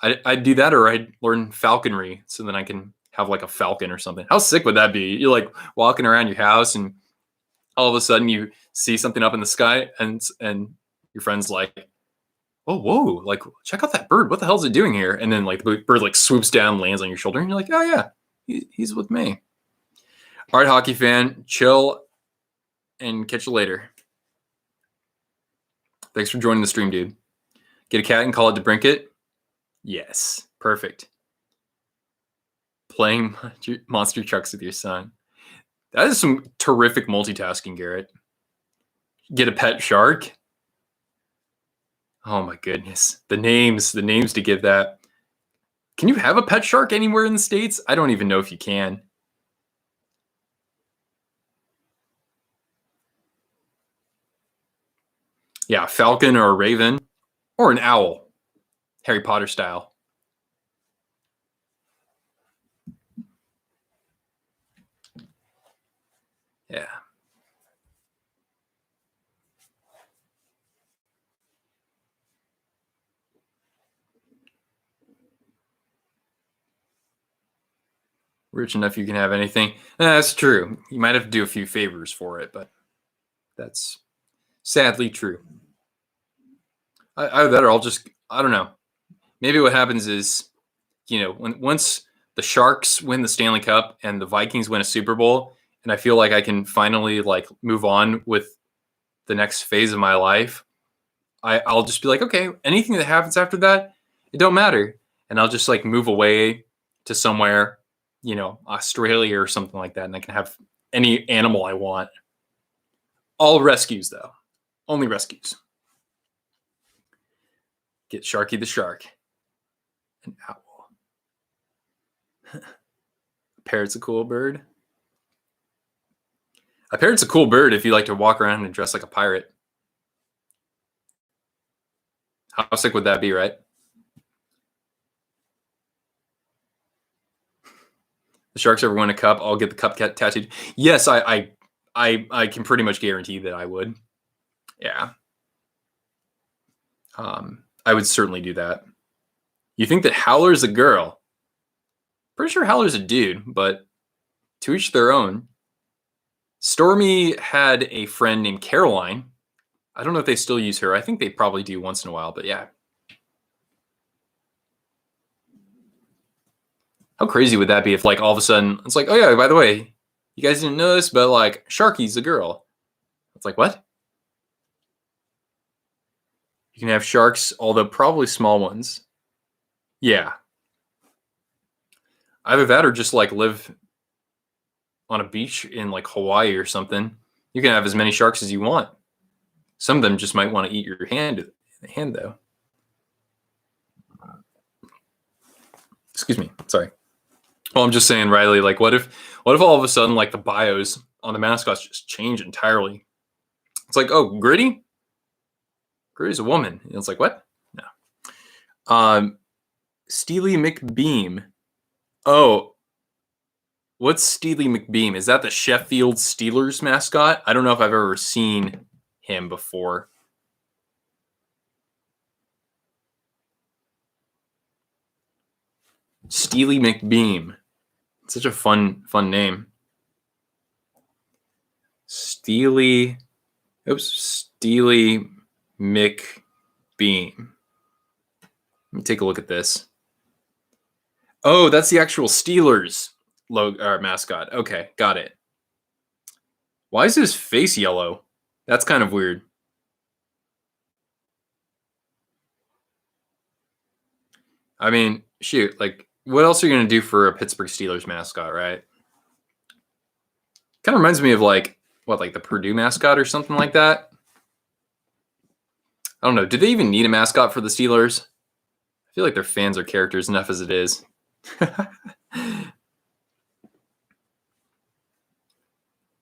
I'd do that, or I'd learn falconry so then I can have like a falcon or something. How sick would that be? You're like walking around your house and all of a sudden you see something up in the sky and your friend's like, oh, whoa, like check out that bird. What the hell is it doing here? And then like the bird like swoops down, lands on your shoulder, and you're like, oh yeah, he's with me. All right, hockey fan, chill and catch you later. Thanks for joining the stream, dude. Get a cat and call it DeBrinket? Yes, perfect. Playing monster trucks with your son. That is some terrific multitasking, Garrett. Get a pet shark? Oh my goodness. The names to give that. Can you have a pet shark anywhere in the States? I don't even know if you can. Yeah, falcon or a raven or an owl. Harry Potter style. Yeah. Rich enough you can have anything. That's true. You might have to do a few favors for it, but that's sadly true. Either that or I don't know. Maybe what happens is, once the Sharks win the Stanley Cup and the Vikings win a Super Bowl, and I feel like I can finally like move on with the next phase of my life, I'll just be like, okay, anything that happens after that, it don't matter. And I'll just like move away to somewhere, Australia or something like that. And I can have any animal I want. All rescues though. Only rescues. Get Sharky the Shark. An owl. A parrot's a cool bird. A parrot's a cool bird if you like to walk around and dress like a pirate. How sick would that be, right? The Sharks ever win a cup, I'll get the cup tattooed. Yes, I can pretty much guarantee that I would. Yeah. I would certainly do that. You think that Howler's a girl? Pretty sure Howler's a dude, but to each their own. Stormy had a friend named Caroline. I don't know if they still use her. I think they probably do once in a while, but yeah. How crazy would that be if like all of a sudden it's like, oh yeah, by the way, you guys didn't know this, but like Sharky's a girl. It's like, what? You can have sharks, although probably small ones. Yeah. Either that or just like live on a beach in like Hawaii or something. You can have as many sharks as you want. Some of them just might want to eat your hand though. Excuse me. Sorry. Well, I'm just saying, Riley, like what if all of a sudden like the bios on the mascots just change entirely? It's like, oh, Gritty? Gritty's a woman. And it's like, what? No. Steely McBeam. Oh, what's Steely McBeam? Is that the Sheffield Steelers mascot? I don't know if I've ever seen him before. Steely McBeam. Such a fun name. Steely McBeam. Let me take a look at this. Oh, that's the actual Steelers logo or mascot. Okay, got it. Why is his face yellow? That's kind of weird. I mean, shoot, like, what else are you going to do for a Pittsburgh Steelers mascot, right? Kind of reminds me of, like, what, like the Purdue mascot or something like that? I don't know. Do they even need a mascot for the Steelers? I feel like their fans are characters enough as it is.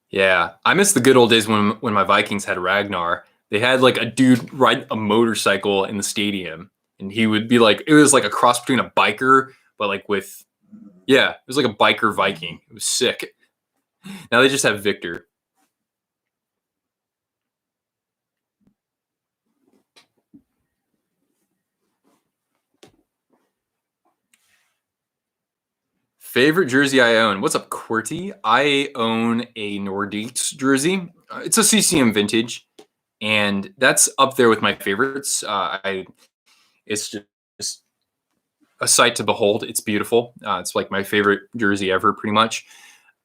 Yeah, I miss the good old days when my Vikings had Ragnar. They had like a dude ride a motorcycle in the stadium, and he would be like, it was like a cross between a biker, but like with, yeah, it was like a biker Viking. It was sick. Now they just have Victor. Favorite jersey I own. What's up, QWERTY? I own a Nordiques jersey. It's a CCM vintage, and that's up there with my favorites. It's just a sight to behold. It's beautiful. It's like my favorite jersey ever, pretty much.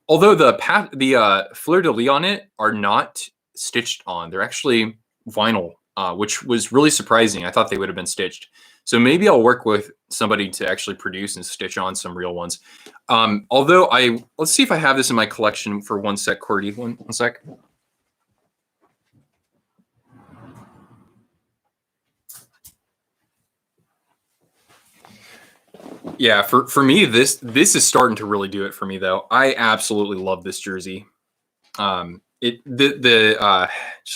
Although the fleur de lis on it are not stitched on; they're actually vinyl, which was really surprising. I thought they would have been stitched. So maybe I'll work with somebody to actually produce and stitch on some real ones. Although let's see if I have this in my collection for one sec, QWERTY. One sec. Yeah, for me, this is starting to really do it for me, though. I absolutely love this jersey. Just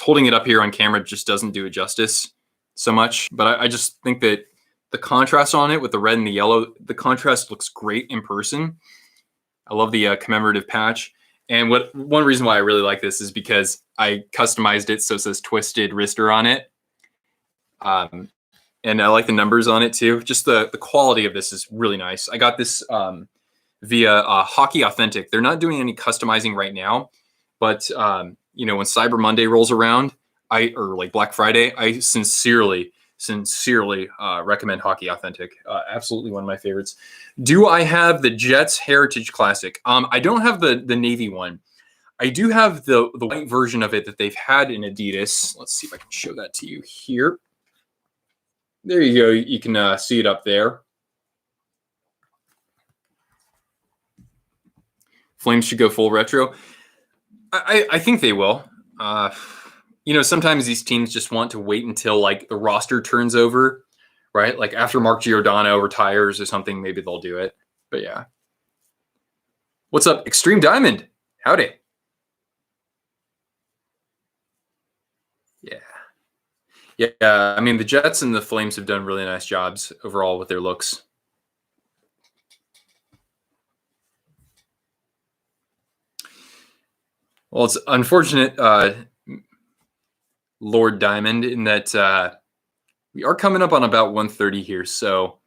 holding it up here on camera just doesn't do it justice so much. But I just think that the contrast on it with the red and the yellow, the contrast looks great in person. I love the commemorative patch. And one reason why I really like this is because I customized it so it says Twisted Wrister on it. And I like the numbers on it too. Just the quality of this is really nice. I got this via Hockey Authentic. They're not doing any customizing right now, but when Cyber Monday rolls around, or like Black Friday, I sincerely recommend Hockey Authentic. Absolutely one of my favorites. Do I have the Jets Heritage Classic? I don't have the navy one. I do have the white version of it that they've had in Adidas. Let's see if I can show that to you here. There you go. You can see it up there. Flames should go full retro. I think they will. Sometimes these teams just want to wait until like the roster turns over, right? Like after Mark Giordano retires or something, maybe they'll do it. But yeah. What's up, Extreme Diamond? Howdy. Yeah. Yeah, I mean, the Jets and the Flames have done really nice jobs overall with their looks. Well, it's unfortunate, Lord Diamond, in that we are coming up on about 1:30 here. So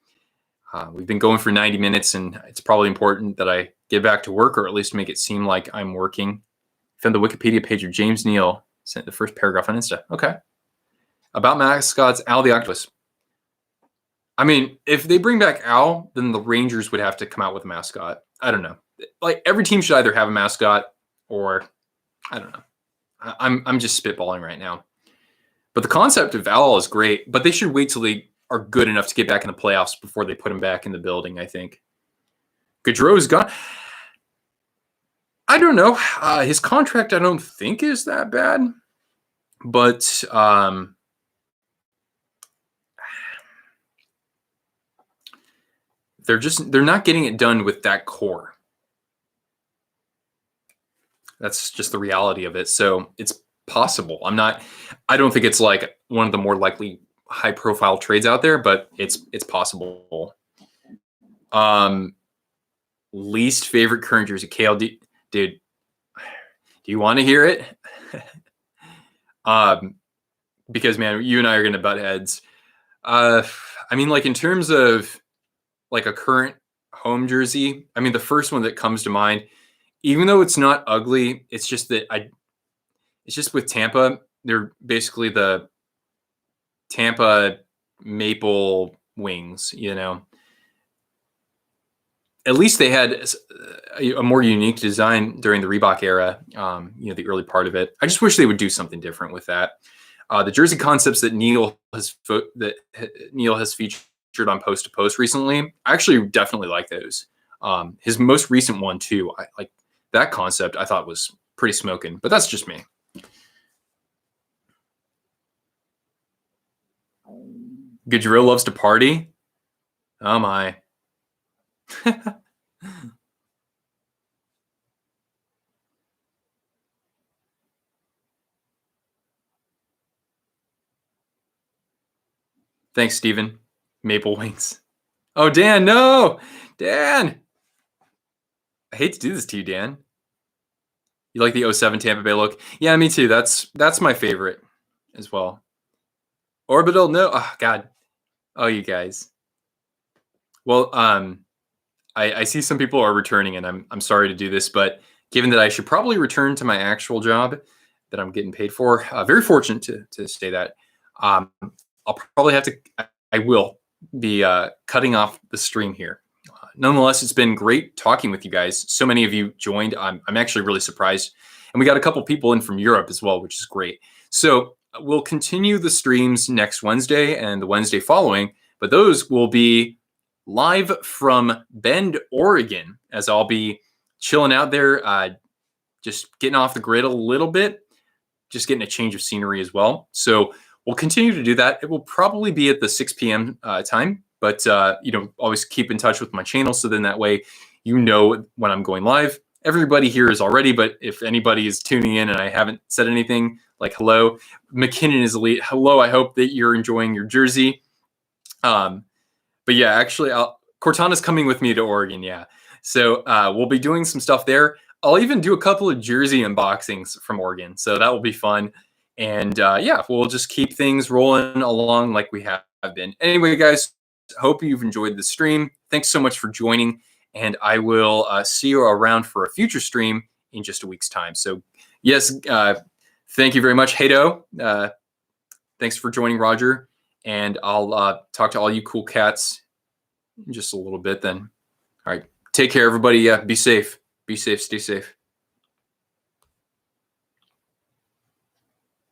we've been going for 90 minutes, and it's probably important that I get back to work, or at least make it seem like I'm working. Found the Wikipedia page of James Neal. Sent the first paragraph on Insta. Okay. About mascots, Al the Octopus. I mean, if they bring back Al, then the Rangers would have to come out with a mascot. I don't know. Like every team should either have a mascot or I don't know. I'm just spitballing right now. But the concept of Al is great, but they should wait till they are good enough to get back in the playoffs before they put him back in the building, I think. Gaudreau's gone. I don't know. His contract I don't think is that bad. But they're not getting it done with that core. That's just the reality of it. So it's possible. I don't think it's like one of the more likely high profile trades out there, but it's possible. Least favorite current jersey, KLD, dude. Do you want to hear it? Because man, you and I are going to butt heads. I mean, like in terms of like a current home jersey. I mean, the first one that comes to mind, even though it's not ugly, it's just that it's just with Tampa. They're basically the Tampa Maple Wings, you know. At least they had a more unique design during the Reebok era, you know, the early part of it. I just wish they would do something different with that. The jersey concepts that Nhl has featured on Post to Post recently, I actually definitely like those. His most recent one too, I like that concept. I thought was pretty smoking, but that's just me. Gaudreau loves to party. Oh my. Thanks, Steven. Maple Wings. Oh, Dan, no! Dan! I hate to do this to you, Dan. You like the 07 Tampa Bay look? Yeah, me too. That's my favorite as well. Orbital, no. Oh, God. Oh, you guys. Well, I see some people are returning, and I'm sorry to do this, but given that I should probably return to my actual job that I'm getting paid for, very fortunate to say that. I'll probably have to. I will be cutting off the stream here. Nonetheless, it's been great talking with you guys. So many of you joined. I'm actually really surprised, and we got a couple people in from Europe as well, which is great. So we'll continue the streams next Wednesday and the Wednesday following, but those will be live from Bend, Oregon, as I'll be chilling out there, just getting off the grid a little bit, just getting a change of scenery as well. So we'll continue to do that. It will probably be at the 6 p.m. Time, but you know, always keep in touch with my channel, so then that way you know when I'm going live. Everybody here is already, but if anybody is tuning in and I haven't said anything, like hello, McKinnon is elite. Hello, I hope that you're enjoying your jersey. But yeah, actually, Cortana's coming with me to Oregon. Yeah, so we'll be doing some stuff there. I'll even do a couple of jersey unboxings from Oregon, so that will be fun. And yeah, we'll just keep things rolling along like we have been. Anyway, guys, hope you've enjoyed the stream. Thanks so much for joining, and I will see you around for a future stream in just a week's time. So yes, thank you very much, Hado. Thanks for joining, Roger. And I'll talk to all you cool cats in just a little bit then. All right. Take care, everybody. Yeah, be safe. Be safe. Stay safe.